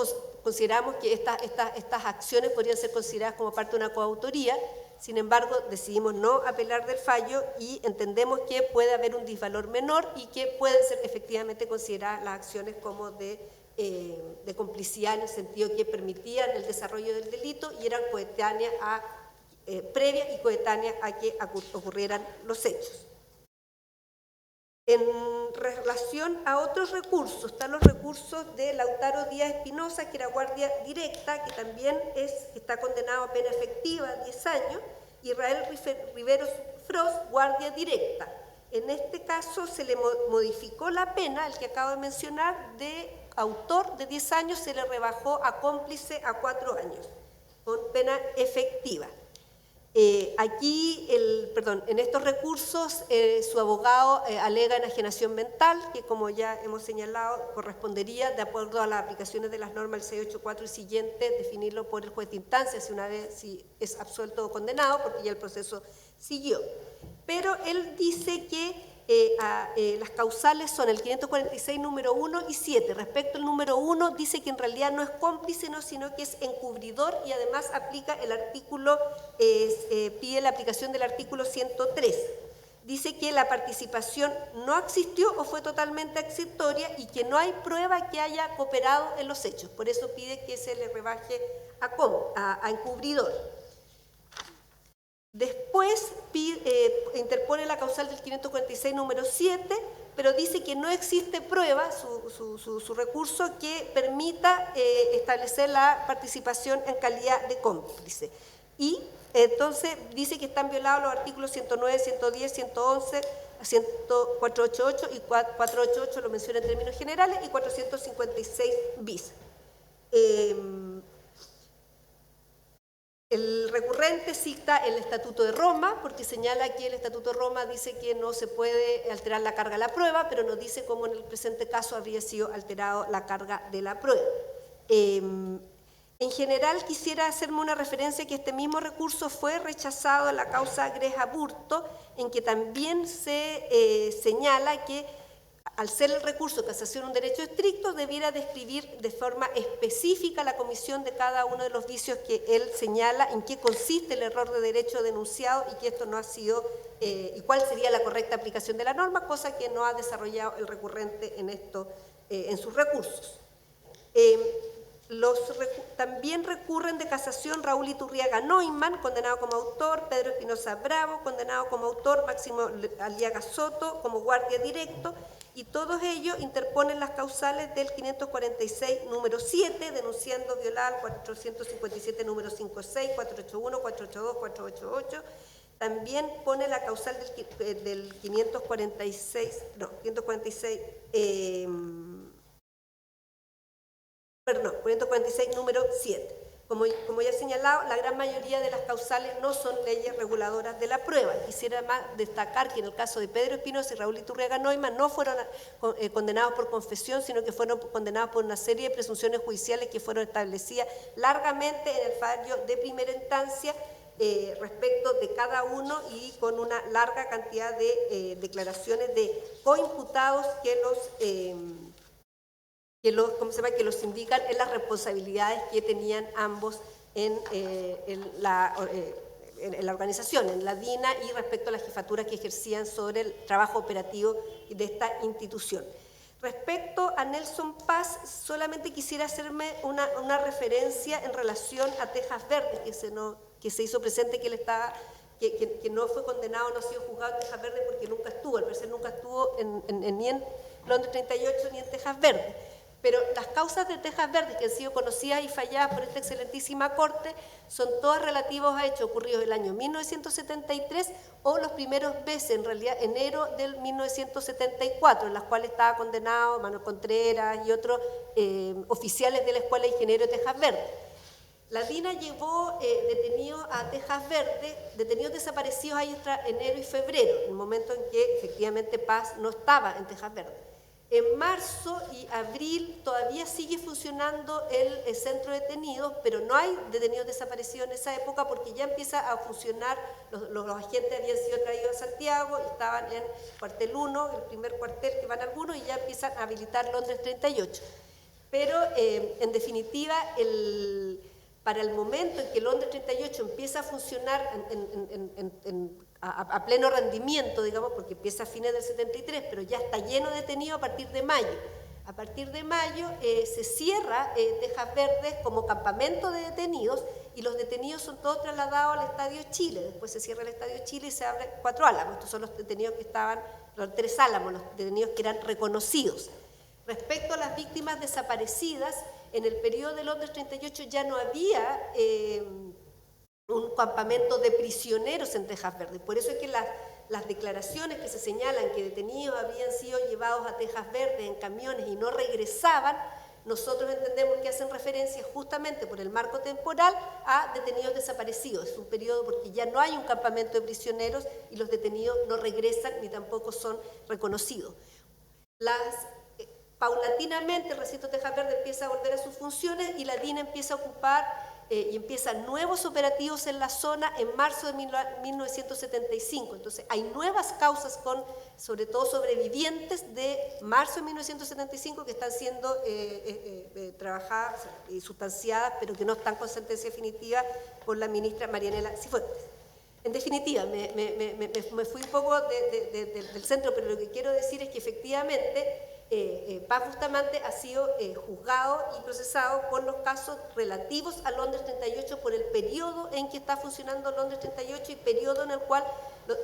consideramos que estas acciones podrían ser consideradas como parte de una coautoría. Sin embargo, decidimos no apelar del fallo y entendemos que puede haber un disvalor menor y que pueden ser efectivamente consideradas las acciones como de complicidad en el sentido que permitían el desarrollo del delito y eran coetáneas previas y coetáneas a que ocurrieran los hechos. En relación a otros recursos, están los recursos de Lautaro Díaz Espinosa, que era guardia directa, que también está condenado a pena efectiva, 10 años, y Israel Rivero Frost, guardia directa. En este caso se le modificó la pena, el que acabo de mencionar, de autor de 10 años se le rebajó a cómplice a 4 años, con pena efectiva. En estos recursos su abogado alega enajenación mental, que como ya hemos señalado correspondería, de acuerdo a las aplicaciones de las normas del 684 y siguientes, definirlo por el juez de instancia si es absuelto o condenado, porque ya el proceso siguió. Pero él dice que las causales son el 546 número 1 y 7. Respecto al número 1 dice que en realidad no es cómplice, sino que es encubridor y además aplica el artículo, pide la aplicación del artículo 103. Dice que la participación no existió o fue totalmente accessoria y que no hay prueba que haya cooperado en los hechos. Por eso pide que se le rebaje a encubridor. Después interpone la causal del 546 número 7, pero dice que no existe prueba, su recurso, que permita establecer la participación en calidad de cómplice. Y entonces dice que están violados los artículos 109, 110, 111, 488 y 488 lo menciona en términos generales y 456 bis. El recurrente cita el Estatuto de Roma, porque señala que el Estatuto de Roma dice que no se puede alterar la carga de la prueba, pero no dice cómo en el presente caso habría sido alterado la carga de la prueba. En general, quisiera hacerme una referencia que este mismo recurso fue rechazado en la causa Greja Burto, en que también se señala que al ser el recurso de casación un derecho estricto, debiera describir de forma específica la comisión de cada uno de los vicios que él señala, en qué consiste el error de derecho denunciado y que esto no ha sido, y cuál sería la correcta aplicación de la norma, cosa que no ha desarrollado el recurrente en esto, en sus recursos. También recurren de casación Raúl Iturriaga Neumann, condenado como autor, Pedro Espinosa Bravo, condenado como autor, Máximo Aliaga Soto, como guardia directo, y todos ellos interponen las causales del 546 número 7, denunciando violar 457 número 56, 481, 482, 488. También pone la causal del 546, no, 546, 546 número 7. Como ya he señalado, la gran mayoría de las causales no son leyes reguladoras de la prueba. Quisiera más destacar que en el caso de Pedro Espinosa y Raúl Iturriaga Neumann no fueron condenados por confesión, sino que fueron condenados por una serie de presunciones judiciales que fueron establecidas largamente en el fallo de primera instancia respecto de cada uno y con una larga cantidad de declaraciones de coimputados que los indican en las responsabilidades que tenían ambos en la organización, en la DINA y respecto a las jefaturas que ejercían sobre el trabajo operativo de esta institución. Respecto a Nelson Paz, solamente quisiera hacerme una referencia en relación a Tejas Verdes, que se hizo presente que él estaba, que no fue condenado, no ha sido juzgado en Tejas Verdes porque nunca estuvo, al parecer nunca estuvo ni en Londres 38 ni en Tejas Verdes. Pero las causas de Tejas Verdes que han sido conocidas y falladas por esta excelentísima Corte son todas relativas a hechos ocurridos el año 1973 o los primeros meses, en realidad enero del 1974, en las cuales estaba condenado Manuel Contreras y otros oficiales de la Escuela de Ingenieros de Tejas Verdes. La DINA llevó detenidos a Tejas Verdes, detenidos desaparecidos ahí entre enero y febrero, en el momento en que efectivamente Paz no estaba en Tejas Verdes. En marzo y abril todavía sigue funcionando el centro de detenidos, pero no hay detenidos desaparecidos en esa época porque ya empieza a funcionar, los agentes habían sido traídos a Santiago, estaban en cuartel 1, el primer cuartel que van algunos, y ya empiezan a habilitar Londres 38. Pero en definitiva, para el momento en que Londres 38 empieza a funcionar a pleno rendimiento, digamos, porque empieza a fines del 73, pero ya está lleno de detenidos a partir de mayo. A partir de mayo se cierra Tejas Verdes como campamento de detenidos y los detenidos son todos trasladados al Estadio Chile. Después se cierra el Estadio Chile y se abre 4 Álamos. Estos son los detenidos que estaban, los 3 Álamos, los detenidos que eran reconocidos. Respecto a las víctimas desaparecidas, en el periodo de Londres 38 ya no había un campamento de prisioneros en Tejas Verdes. Por eso es que las declaraciones que se señalan que detenidos habían sido llevados a Tejas Verdes en camiones y no regresaban, nosotros entendemos que hacen referencia justamente por el marco temporal a detenidos desaparecidos. Es un periodo porque ya no hay un campamento de prisioneros y los detenidos no regresan ni tampoco son reconocidos. Paulatinamente el recinto Tejas Verdes empieza a volver a sus funciones y la DINA empieza a ocupar y empiezan nuevos operativos en la zona en marzo de 1975. Entonces hay nuevas causas con, sobre todo, sobrevivientes de marzo de 1975 que están siendo trabajadas y sustanciadas, pero que no están con sentencia definitiva por la ministra Marianela Cifuentes. En definitiva, me fui un poco del centro, pero lo que quiero decir es que efectivamente Paz Bustamante ha sido juzgado y procesado por los casos relativos a Londres 38 por el periodo en que está funcionando Londres 38 y periodo en el cual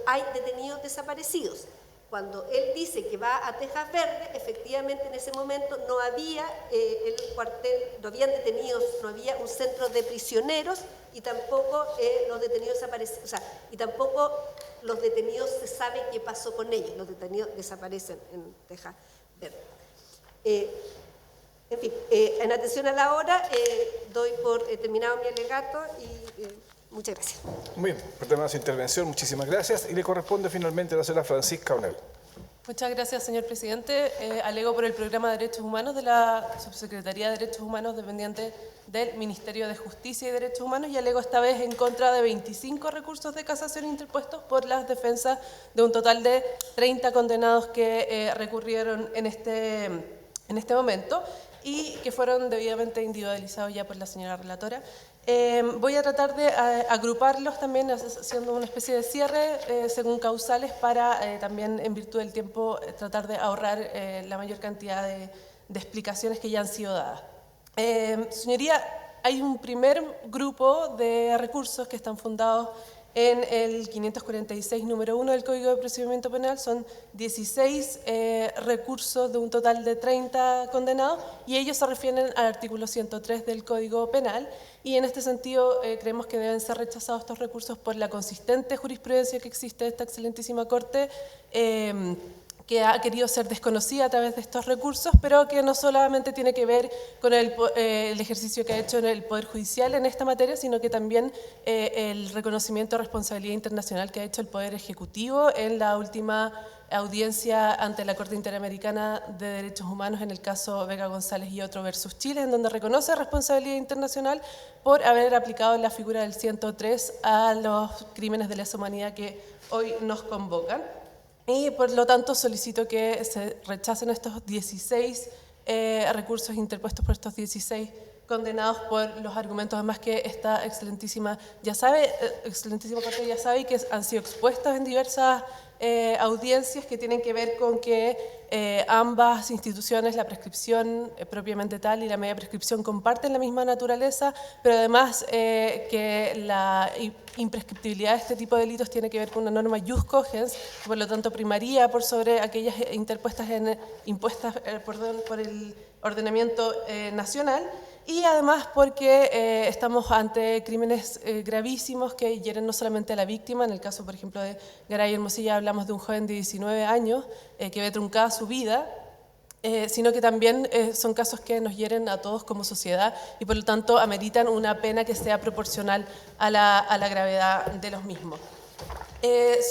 hay detenidos desaparecidos. Cuando él dice que va a Tejas Verdes, efectivamente en ese momento no había el cuartel, no habían detenidos, no había un centro de prisioneros y tampoco los detenidos desaparecen, o sea, y tampoco los detenidos se sabe qué pasó con ellos, los detenidos desaparecen en Tejas Verdes. En fin, en atención a la hora, doy por terminado mi alegato y muchas gracias. Muy bien, por terminar su intervención, muchísimas gracias. Y le corresponde finalmente a la señora Francisca Onel. Muchas gracias, señor presidente. Alego por el Programa de Derechos Humanos de la Subsecretaría de Derechos Humanos dependiente del Ministerio de Justicia y Derechos Humanos y alego esta vez en contra de 25 recursos de casación interpuestos por las defensas de un total de 30 condenados que recurrieron en este momento y que fueron debidamente individualizados ya por la señora relatora. Voy a tratar de agruparlos también haciendo una especie de cierre según causales para también en virtud del tiempo tratar de ahorrar la mayor cantidad de explicaciones que ya han sido dadas. Señoría, hay un primer grupo de recursos que están fundados en el 546 número 1 del Código de Procedimiento Penal. Son 16 recursos de un total de 30 condenados y ellos se refieren al artículo 103 del Código Penal y en este sentido creemos que deben ser rechazados estos recursos por la consistente jurisprudencia que existe de esta excelentísima Corte que ha querido ser desconocida a través de estos recursos, pero que no solamente tiene que ver con el ejercicio que ha hecho en el Poder Judicial en esta materia, sino que también el reconocimiento de responsabilidad internacional que ha hecho el Poder Ejecutivo en la última audiencia ante la Corte Interamericana de Derechos Humanos en el caso Vega González y otro versus Chile, en donde reconoce responsabilidad internacional por haber aplicado la figura del 103 a los crímenes de lesa humanidad que hoy nos convocan. Y por lo tanto solicito que se rechacen estos 16 recursos interpuestos por estos 16 condenados por los argumentos además que esta excelentísima Corte ya sabe y que han sido expuestos en diversas audiencias que tienen que ver con que ambas instituciones, la prescripción propiamente tal y la media prescripción comparten la misma naturaleza, pero además que la imprescriptibilidad de este tipo de delitos tiene que ver con una norma ius cogens, que por lo tanto primaría por sobre aquellas impuestas por el ordenamiento nacional. Y además porque estamos ante crímenes gravísimos que hieren no solamente a la víctima, en el caso por ejemplo de Garay Hermosilla hablamos de un joven de 19 años que ve truncada su vida, sino que también son casos que nos hieren a todos como sociedad y por lo tanto ameritan una pena que sea proporcional a la gravedad de los mismos.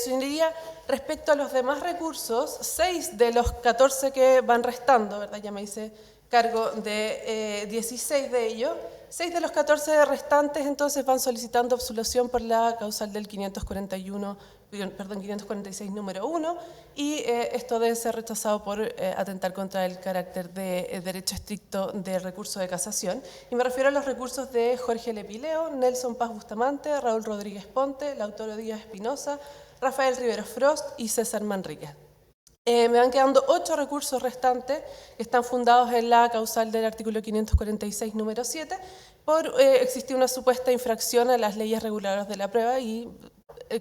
Señoría, respecto a los demás recursos, 6 de los 14 que van restando, ¿verdad? Ya me hice cargo de 16 de ellos. 6 de los 14 restantes entonces van solicitando absolución por la causal del 546 número 1 y esto debe ser rechazado por atentar contra el carácter de derecho estricto del recurso de casación. Y me refiero a los recursos de Jorge Lepileo, Nelson Paz Bustamante, Raúl Rodríguez Ponte, Lautaro Díaz Espinosa, Rafael Rivero Frost y César Manríquez. Me van quedando 8 recursos restantes que están fundados en la causal del artículo 546 número 7 por existir una supuesta infracción a las leyes reguladoras de la prueba y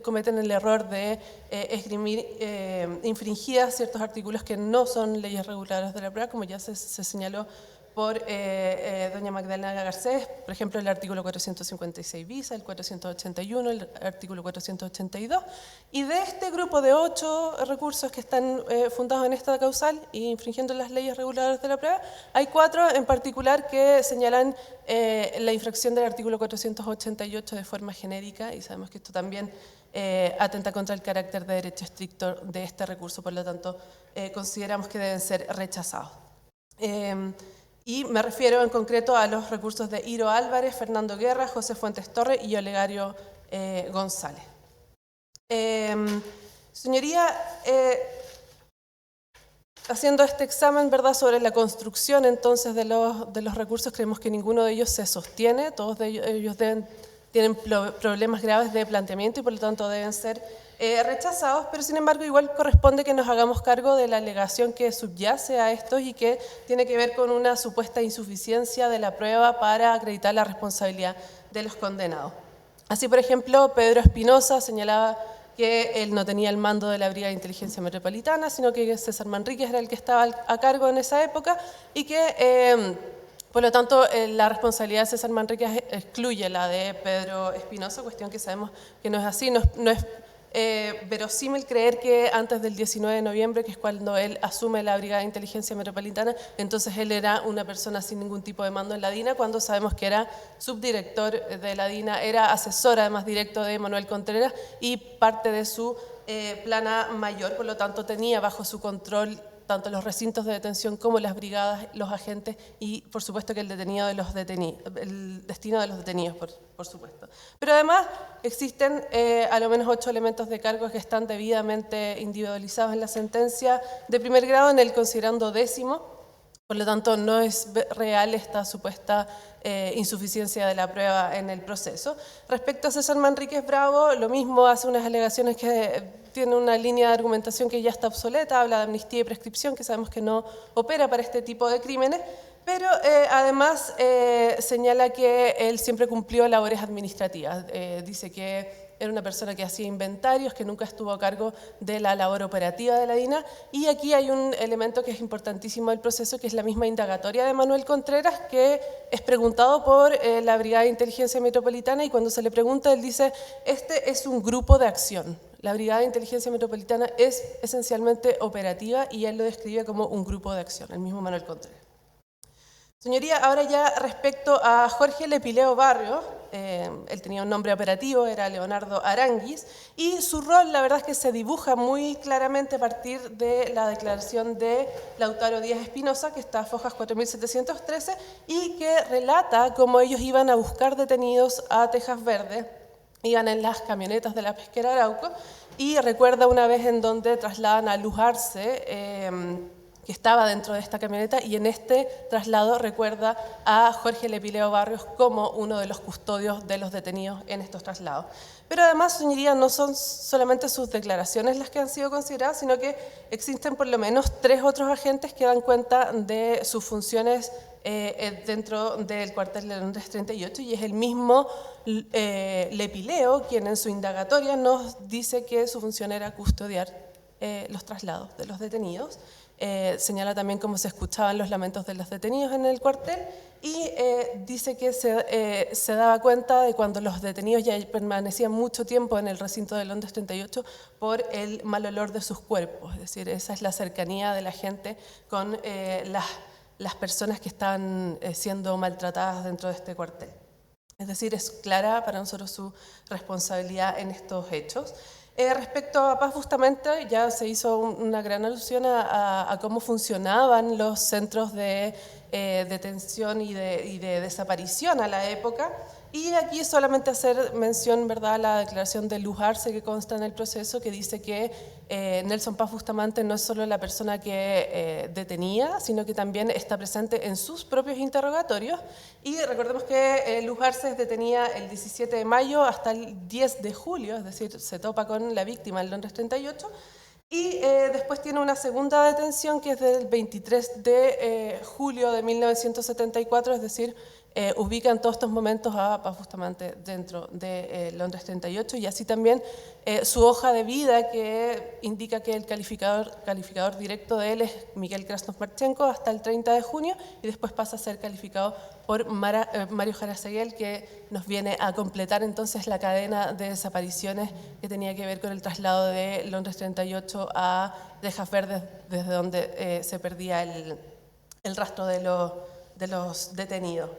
cometen el error de esgrimir infringidas ciertos artículos que no son leyes reguladoras de la prueba, como ya se señaló por doña Magdalena Garcés, por ejemplo, el artículo 456 bis, el 481, el artículo 482. Y de este grupo de 8 recursos que están fundados en esta causal e infringiendo las leyes reguladoras de la prueba, hay 4 en particular que señalan la infracción del artículo 488 de forma genérica y sabemos que esto también atenta contra el carácter de derecho estricto de este recurso, por lo tanto consideramos que deben ser rechazados. Y me refiero en concreto a los recursos de Iro Álvarez, Fernando Guerra, José Fuentes Torres y Olegario González. Señoría, haciendo este examen, ¿verdad?, sobre la construcción entonces de los recursos, creemos que ninguno de ellos se sostiene, todos ellos tienen problemas graves de planteamiento y por lo tanto deben ser rechazados, pero sin embargo igual corresponde que nos hagamos cargo de la alegación que subyace a estos y que tiene que ver con una supuesta insuficiencia de la prueba para acreditar la responsabilidad de los condenados. Así, por ejemplo, Pedro Espinosa señalaba que él no tenía el mando de la Brigada de Inteligencia Metropolitana, sino que César Manríquez era el que estaba a cargo en esa época y que por lo tanto, la responsabilidad de César Manríquez excluye la de Pedro Espinosa, cuestión que sabemos que no es así, no es verosímil creer que antes del 19 de noviembre, que es cuando él asume la Brigada de Inteligencia Metropolitana, entonces él era una persona sin ningún tipo de mando en la DINA, cuando sabemos que era subdirector de la DINA, era asesor además directo de Manuel Contreras y parte de su plana mayor, por lo tanto tenía bajo su control tanto los recintos de detención como las brigadas, los agentes y, por supuesto, que el destino de los detenidos, por supuesto. Pero además existen a lo menos 8 elementos de cargo que están debidamente individualizados en la sentencia de primer grado en el considerando 10º. Por lo tanto, no es real esta supuesta insuficiencia de la prueba en el proceso. Respecto a César Manríquez Bravo, lo mismo, hace unas alegaciones que tiene una línea de argumentación que ya está obsoleta, habla de amnistía y prescripción, que sabemos que no opera para este tipo de crímenes, pero además señala que él siempre cumplió labores administrativas. Dice que era una persona que hacía inventarios, que nunca estuvo a cargo de la labor operativa de la DINA. Y aquí hay un elemento que es importantísimo del proceso, que es la misma indagatoria de Manuel Contreras, que es preguntado por la Brigada de Inteligencia Metropolitana, y cuando se le pregunta, él dice, este es un grupo de acción. La Brigada de Inteligencia Metropolitana es esencialmente operativa y él lo describe como un grupo de acción, el mismo Manuel Contreras. Señoría, ahora ya respecto a Jorge Lepileo Barrios, él tenía un nombre operativo, era Leonardo Aranguis, y su rol, la verdad es que se dibuja muy claramente a partir de la declaración de Lautaro Díaz Espinosa, que está a Fojas 4713, y que relata cómo ellos iban a buscar detenidos a Tejas Verde, iban en las camionetas de la pesquera Arauco, y recuerda una vez en donde trasladan a Luz Arce, que estaba dentro de esta camioneta, y en este traslado recuerda a Jorge Lepileo Barrios como uno de los custodios de los detenidos en estos traslados. Pero además, señoría, no son solamente sus declaraciones las que han sido consideradas, sino que existen por lo menos 3 otros agentes que dan cuenta de sus funciones dentro del cuartel de Londres 38, y es el mismo Lepileo quien en su indagatoria nos dice que su función era custodiar los traslados de los detenidos. Señala también cómo se escuchaban los lamentos de los detenidos en el cuartel, y dice que se daba cuenta de cuando los detenidos ya permanecían mucho tiempo en el recinto de Londres 38 por el mal olor de sus cuerpos. Es decir, esa es la cercanía de la gente con las personas que están siendo maltratadas dentro de este cuartel. Es decir, es clara para nosotros su responsabilidad en estos hechos. Respecto a Paz Bustamante, ya se hizo una gran alusión a cómo funcionaban los centros de detención y de desaparición a la época, y aquí solamente hacer mención, ¿verdad?, a la declaración de Luz Arce que consta en el proceso, que dice que Nelson Paz Bustamante no es solo la persona que detenía, sino que también está presente en sus propios interrogatorios. Y recordemos que Luz Arce detenía el 17 de mayo hasta el 10 de julio, es decir, se topa con la víctima en Londres 38, y después tiene una segunda detención que es del 23 de julio de 1974, es decir, ubica en todos estos momentos a Paz Bustamante dentro de Londres 38, y así también su hoja de vida, que indica que el calificador directo de él es Miguel Krasnov-Marchenko hasta el 30 de junio, y después pasa a ser calificado por Mario Jaraseguel, que nos viene a completar entonces la cadena de desapariciones que tenía que ver con el traslado de Londres 38 a Tejas Verdes, desde donde se perdía el rastro de los detenidos.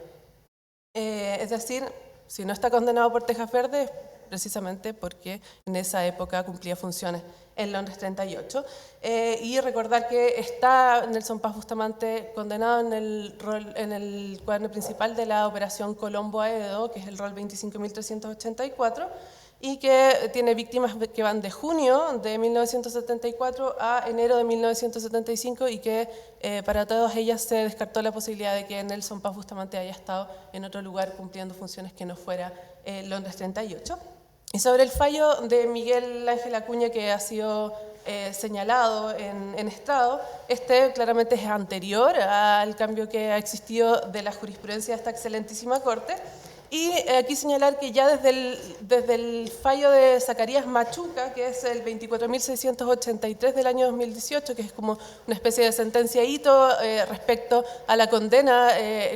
Es decir, si no está condenado por Tejas Verdes, precisamente porque en esa época cumplía funciones en Londres 38. Y recordar que está Nelson Paz Bustamante condenado en el cuaderno principal de la Operación Colombo Aedo, que es el rol 25.384, y que tiene víctimas que van de junio de 1974 a enero de 1975, y que para todas ellas se descartó la posibilidad de que Nelson Paz Bustamante haya estado en otro lugar cumpliendo funciones que no fuera Londres 38. Y sobre el fallo de Miguel Ángel Acuña, que ha sido señalado en estrado, este claramente es anterior al cambio que ha existido de la jurisprudencia de esta excelentísima Corte. Y aquí señalar que ya desde el fallo de Zacarías Machuca, que es el 24.683 del año 2018, que es como una especie de sentencia hito respecto a la condena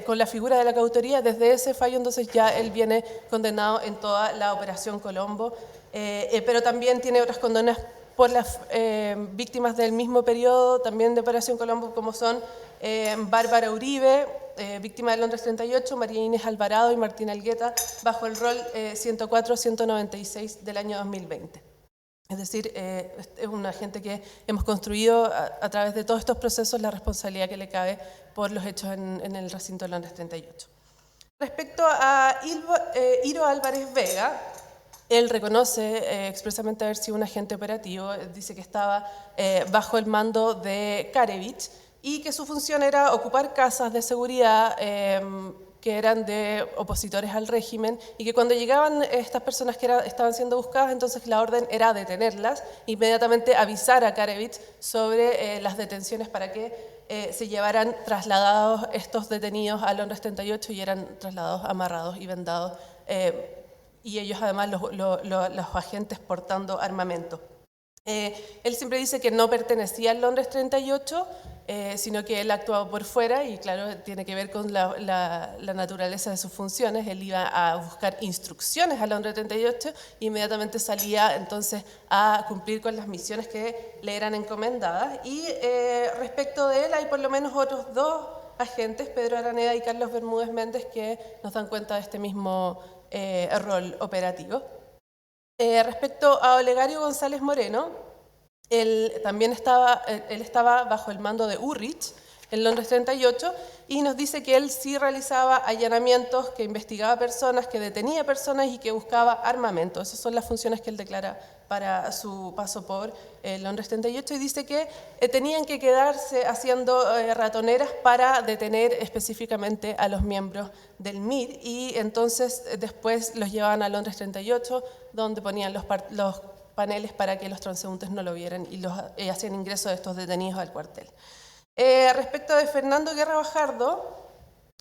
con la figura de la coautoría, desde ese fallo entonces ya él viene condenado en toda la Operación Colombo, pero también tiene otras condenas por las víctimas del mismo periodo, también de Operación Colombo, como son Bárbara Uribe, víctima de Londres 38, María Inés Alvarado y Martín Algueta, bajo el rol 104-196 del año 2020. Es decir, es una gente que hemos construido a través de todos estos procesos la responsabilidad que le cabe por los hechos en el recinto de Londres 38. Respecto a Iro Álvarez Vega, él reconoce expresamente haber sido un agente operativo, dice que estaba bajo el mando de Karevich y que su función era ocupar casas de seguridad que eran de opositores al régimen y que cuando llegaban estas personas que estaban siendo buscadas, entonces la orden era detenerlas, inmediatamente avisar a Karevich sobre las detenciones para que se llevaran trasladados estos detenidos a Londres 38 y eran trasladados amarrados y vendados, y ellos además los agentes portando armamento. Él siempre dice que no pertenecía al Londres 38, sino que él actuaba por fuera y claro, tiene que ver con la naturaleza de sus funciones. Él iba a buscar instrucciones a Londres 38 e inmediatamente salía entonces a cumplir con las misiones que le eran encomendadas. Y respecto de él hay por lo menos otros dos agentes, Pedro Araneda y Carlos Bermúdez Méndez, que nos dan cuenta de este mismo rol operativo. Respecto a Olegario González Moreno, él estaba bajo el mando de Urrich en Londres 38 y nos dice que él sí realizaba allanamientos, que investigaba personas, que detenía personas y que buscaba armamento. Esas son las funciones que él declara para su paso por Londres 38 y dice que tenían que quedarse haciendo ratoneras para detener específicamente a los miembros del MIR y entonces después los llevaban a Londres 38 donde ponían los paneles para que los transeúntes no lo vieran y hacían ingreso de estos detenidos al cuartel. Respecto de Fernando Guerra Bajardo,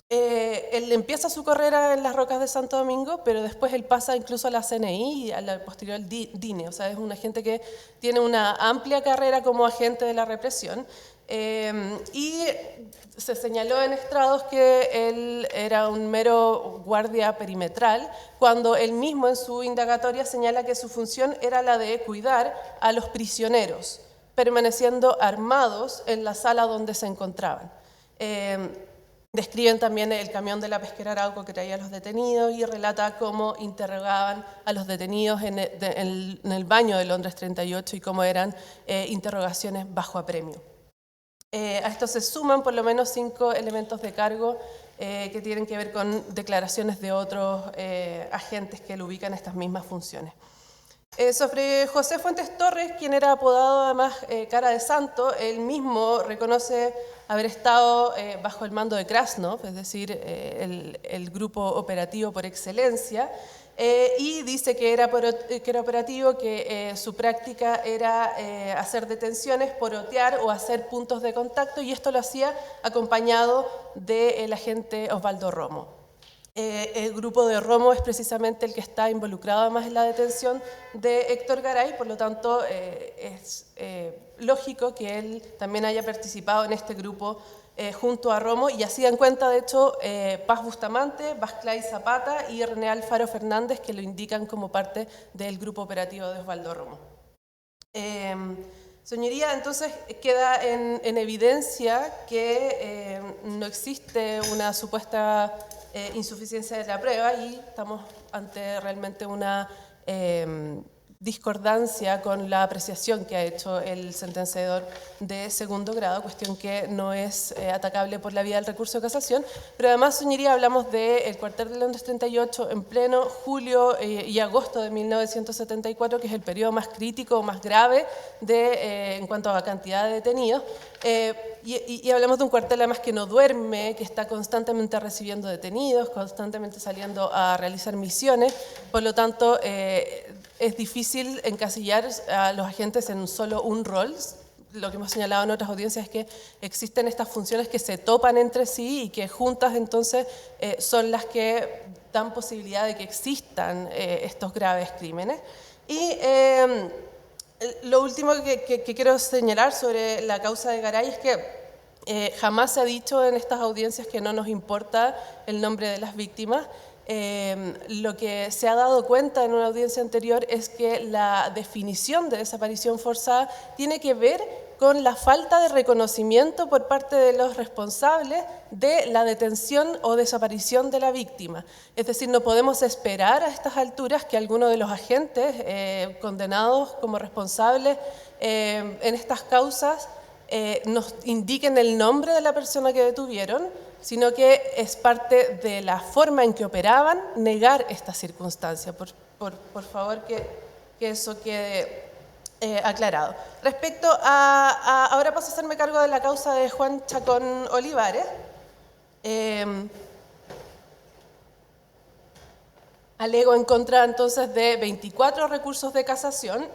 él empieza su carrera en las Rocas de Santo Domingo, pero después él pasa incluso a la CNI y a la posterior DINE, o sea, es un agente que tiene una amplia carrera como agente de la represión, y se señaló en estrados que él era un mero guardia perimetral, cuando él mismo en su indagatoria señala que su función era la de cuidar a los prisioneros, permaneciendo armados en la sala donde se encontraban. Describen también el camión de la pesquera Arauco que traía a los detenidos y relata cómo interrogaban a los detenidos en el baño de Londres 38 y cómo eran interrogaciones bajo apremio. A esto se suman por lo menos 5 elementos de cargo que tienen que ver con declaraciones de otros agentes que lo ubican en estas mismas funciones. Sobre José Fuentes Torres, quien era apodado además Cara de Santo, él mismo reconoce haber estado bajo el mando de Krasnov, es decir, el grupo operativo por excelencia, y dice que era operativo, que su práctica era hacer detenciones, porotear o hacer puntos de contacto, y esto lo hacía acompañado del agente Osvaldo Romo. El grupo de Romo es precisamente el que está involucrado además en la detención de Héctor Garay, por lo tanto es lógico que él también haya participado en este grupo junto a Romo, y así dan cuenta de hecho Paz Bustamante, Vasclay Zapata y René Alfaro Fernández, que lo indican como parte del grupo operativo de Osvaldo Romo. Señoría, entonces queda en evidencia que no existe una supuesta insuficiencia de la prueba y estamos ante realmente una discordancia con la apreciación que ha hecho el sentenciador de segundo grado, cuestión que no es atacable por la vía del recurso de casación, pero además, señoría, hablamos del cuartel de Londres 38 en pleno julio y agosto de 1974, que es el periodo más crítico, más grave en cuanto a cantidad de detenidos, y hablamos de un cuartel además que no duerme, que está constantemente recibiendo detenidos, constantemente saliendo a realizar misiones, por lo tanto es difícil encasillar a los agentes en solo un rol. Lo que hemos señalado en otras audiencias es que existen estas funciones que se topan entre sí y que juntas entonces son las que dan posibilidad de que existan estos graves crímenes. Y lo último que quiero señalar sobre la causa de Garay es que jamás se ha dicho en estas audiencias que no nos importa el nombre de las víctimas. Lo que se ha dado cuenta en una audiencia anterior es que la definición de desaparición forzada tiene que ver con la falta de reconocimiento por parte de los responsables de la detención o desaparición de la víctima. Es decir, no podemos esperar a estas alturas que alguno de los agentes condenados como responsables en estas causas nos indiquen el nombre de la persona que detuvieron, sino que es parte de la forma en que operaban negar esta circunstancia. Por favor, que eso quede aclarado. Respecto a ahora paso a hacerme cargo de la causa de Juan Chacón Olivares. Alego en contra entonces de 24 recursos de casación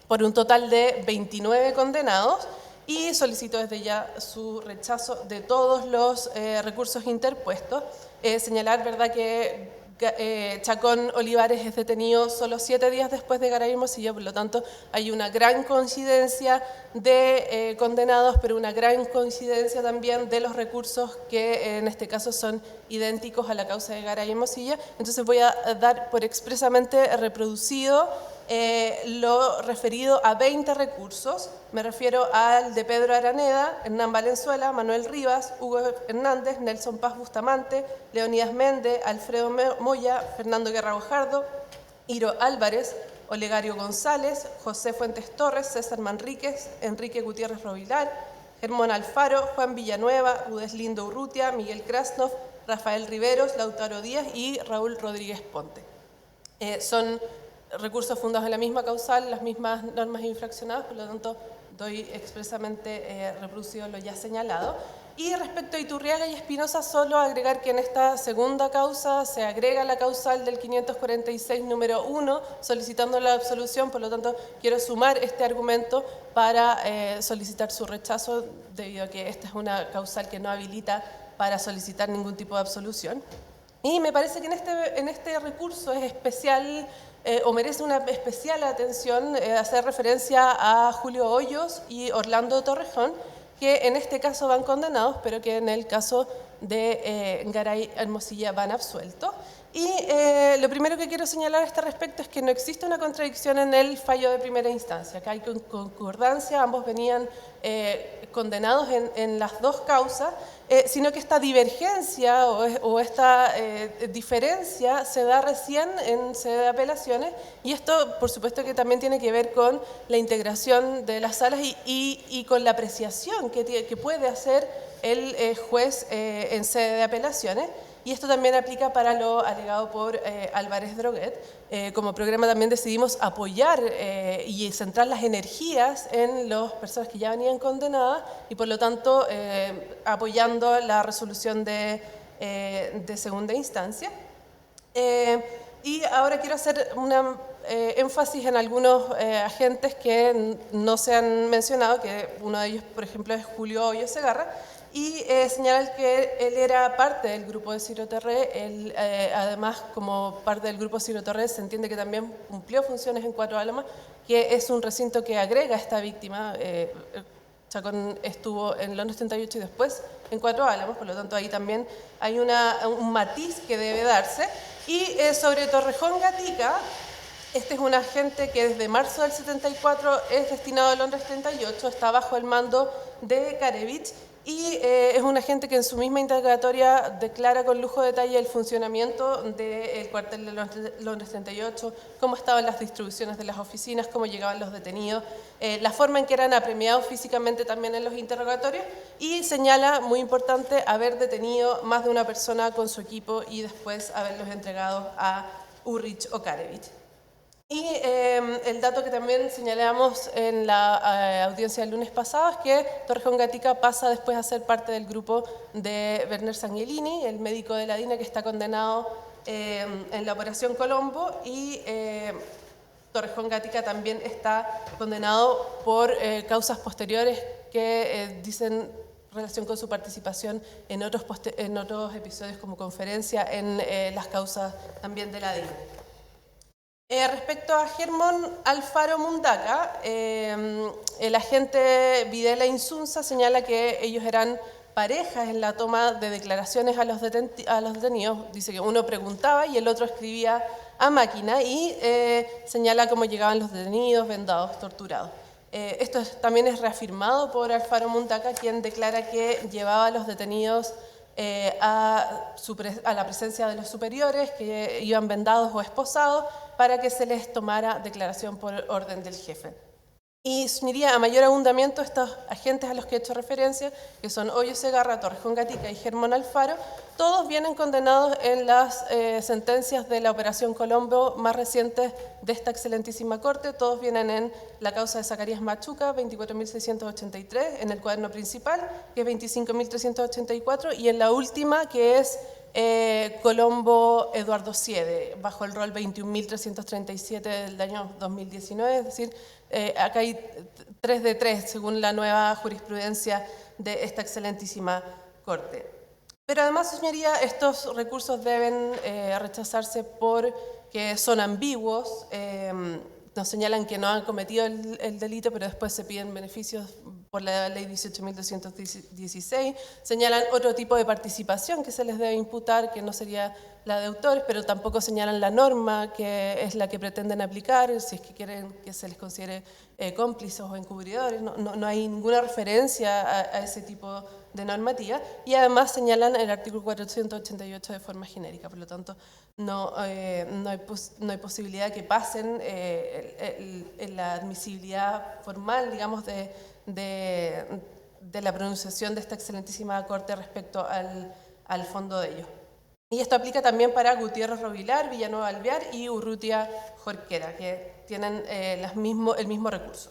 por un total de 29 condenados y solicito desde ya su rechazo de todos los recursos interpuestos. Señalar, ¿verdad?, que Chacón Olivares es detenido solo 7 días después de Garay Hermosilla, por lo tanto hay una gran coincidencia de condenados, pero una gran coincidencia también de los recursos que en este caso son idénticos a la causa de Garay Hermosilla. Entonces voy a dar por expresamente reproducido lo referido a 20 recursos. Me refiero al de Pedro Araneda, Hernán Valenzuela, Manuel Rivas, Hugo Hernández, Nelson Paz Bustamante, Leonidas Méndez, Alfredo Moya, Fernando Guerra Bojardo, Iro Álvarez, Olegario González, José Fuentes Torres, César Manríquez, Enrique Gutiérrez Rovilar, Germán Alfaro, Juan Villanueva, Udeslindo Urrutia, Miguel Krasnov, Rafael Riveros, Lautaro Díaz y Raúl Rodríguez Ponte. Son recursos fundados en la misma causal, las mismas normas infraccionadas, por lo tanto doy expresamente reproducido lo ya señalado. Y respecto a Iturriaga y Espinosa, solo agregar que en esta segunda causa se agrega la causal del 546 número 1 solicitando la absolución, por lo tanto quiero sumar este argumento para solicitar su rechazo, debido a que esta es una causal que no habilita para solicitar ningún tipo de absolución. Y me parece que en este recurso es especial o merece una especial atención hacer referencia a Julio Hoyos y Orlando Torrejón, que en este caso van condenados, pero que en el caso de Garay Hermosilla van absueltos. Y lo primero que quiero señalar a este respecto es que no existe una contradicción en el fallo de primera instancia, que hay concordancia, ambos venían condenados en las dos causas, sino que esta divergencia o esta diferencia se da recién en sede de apelaciones, y esto por supuesto que también tiene que ver con la integración de las salas y con la apreciación que puede hacer el juez en sede de apelaciones. Y esto también aplica para lo alegado por Álvarez Droguet. Como programa también decidimos apoyar y centrar las energías en las personas que ya venían condenadas y por lo tanto apoyando la resolución de segunda instancia. Y ahora quiero hacer una énfasis en algunos agentes que no se han mencionado, que uno de ellos, por ejemplo, es Julio Hoyos Segarra, y señalar que él era parte del grupo de Ciro Terré. Él, además, como parte del grupo Ciro Terré, se entiende que también cumplió funciones en Cuatro Álamos, que es un recinto que agrega a esta víctima. Chacón estuvo en Londres 38 y después en Cuatro Álamos, por lo tanto ahí también hay un matiz que debe darse. Y sobre Torrejón Gatica, este es un agente que desde marzo del 74 es destinado a Londres 38, está bajo el mando de Karevich, y es un agente que en su misma interrogatoria declara con lujo de detalle el funcionamiento del cuartel de Londres 38, cómo estaban las distribuciones de las oficinas, cómo llegaban los detenidos, la forma en que eran apremiados físicamente también en los interrogatorios, y señala, muy importante, haber detenido más de una persona con su equipo y después haberlos entregado a Urrich o Karevich. Y el dato que también señalamos en la audiencia del lunes pasado es que Torrejón Gatica pasa después a ser parte del grupo de Werner Sanguilini, el médico de la DINA que está condenado en la Operación Colombo, y Torrejón Gatica también está condenado por causas posteriores que dicen relación con su participación en otros episodios como conferencia en las causas también de la DINA. Respecto a Germán Alfaro Mundaca, el agente Videla Insunza señala que ellos eran parejas en la toma de declaraciones a los detenidos. Dice que uno preguntaba y el otro escribía a máquina, y señala cómo llegaban los detenidos, vendados, torturados. Esto también es reafirmado por Alfaro Muntaca, quien declara que llevaba a los detenidos a la presencia de los superiores, que iban vendados o esposados, para que se les tomara declaración por orden del jefe. Y se uniría a mayor abundamiento estos agentes a los que he hecho referencia, que son Hoyo Segarra, Torrejón Gatica y Germán Alfaro. Todos vienen condenados en las sentencias de la Operación Colombo más recientes de esta excelentísima Corte. Todos vienen en la causa de Zacarías Machuca, 24.683, en el cuaderno principal, que es 25.384, y en la última, que es Colombo Eduardo Siede, bajo el rol 21.337 del año 2019, es decir, acá hay 3 de 3 según la nueva jurisprudencia de esta excelentísima Corte. Pero además, señoría, estos recursos deben rechazarse porque son ambiguos. Nos señalan que no han cometido el delito, pero después se piden beneficios por la ley 18.216. Señalan otro tipo de participación que se les debe imputar, que no sería la de autores, pero tampoco señalan la norma, que es la que pretenden aplicar, si es que quieren que se les considere cómplices o encubridores. No hay ninguna referencia a ese tipo de normativa. Y además señalan el artículo 488 de forma genérica, por lo tanto no hay posibilidad que pasen en la admisibilidad formal, digamos, de la pronunciación de esta excelentísima Corte respecto al fondo de ello. Y esto aplica también para Gutiérrez Rovilar, Villanueva Alvear y Urrutia Jorquera, que tienen el mismo recurso.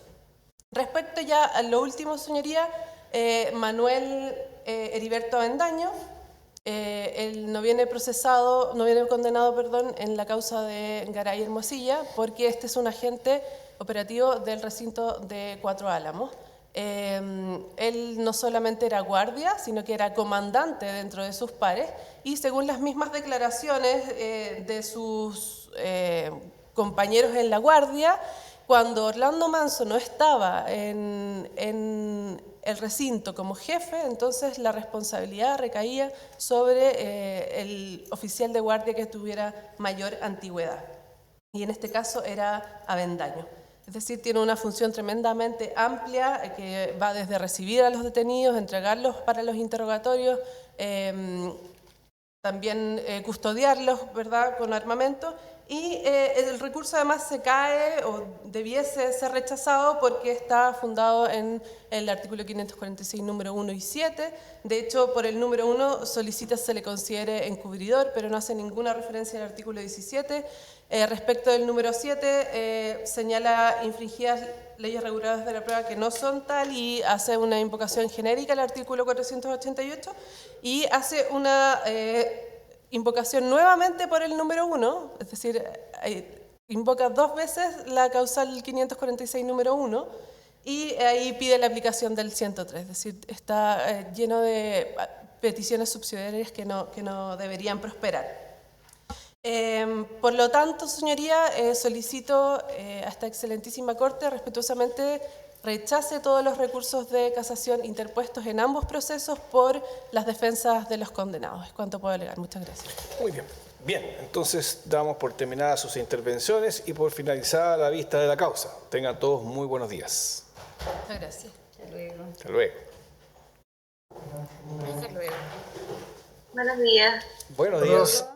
Respecto ya a lo último, señoría, Manuel Heriberto Avendaño, él no viene condenado en la causa de Garay Hermosilla, porque este es un agente operativo del recinto de Cuatro Álamos. Él no solamente era guardia, sino que era comandante dentro de sus pares, y según las mismas declaraciones de sus compañeros en la guardia, cuando Orlando Manso no estaba en el recinto como jefe, entonces la responsabilidad recaía sobre el oficial de guardia que tuviera mayor antigüedad, y en este caso era Avendaño. Es decir, tiene una función tremendamente amplia que va desde recibir a los detenidos, entregarlos para los interrogatorios, también custodiarlos, ¿verdad?, con armamento. Y el recurso además se cae o debiese ser rechazado porque está fundado en el artículo 546, número 1 y 7. De hecho, por el número 1 solicita se le considere encubridor, pero no hace ninguna referencia al artículo 17. Respecto del número 7, señala infringidas leyes reguladoras de la prueba que no son tal y hace una invocación genérica al artículo 488 y hace una invocación nuevamente por el número 1, es decir, invoca 2 veces la causal 546 número 1 y ahí pide la aplicación del 103, es decir, está lleno de peticiones subsidiarias que no deberían prosperar. Por lo tanto, señoría, solicito a esta excelentísima Corte respetuosamente rechace todos los recursos de casación interpuestos en ambos procesos por las defensas de los condenados. Es cuanto puedo alegar. Muchas gracias. Muy bien. Bien, entonces damos por terminadas sus intervenciones y por finalizada la vista de la causa. Tengan todos muy buenos días. Muchas gracias. Hasta luego. Hasta luego. Hasta luego. Buenos días. Buenos días.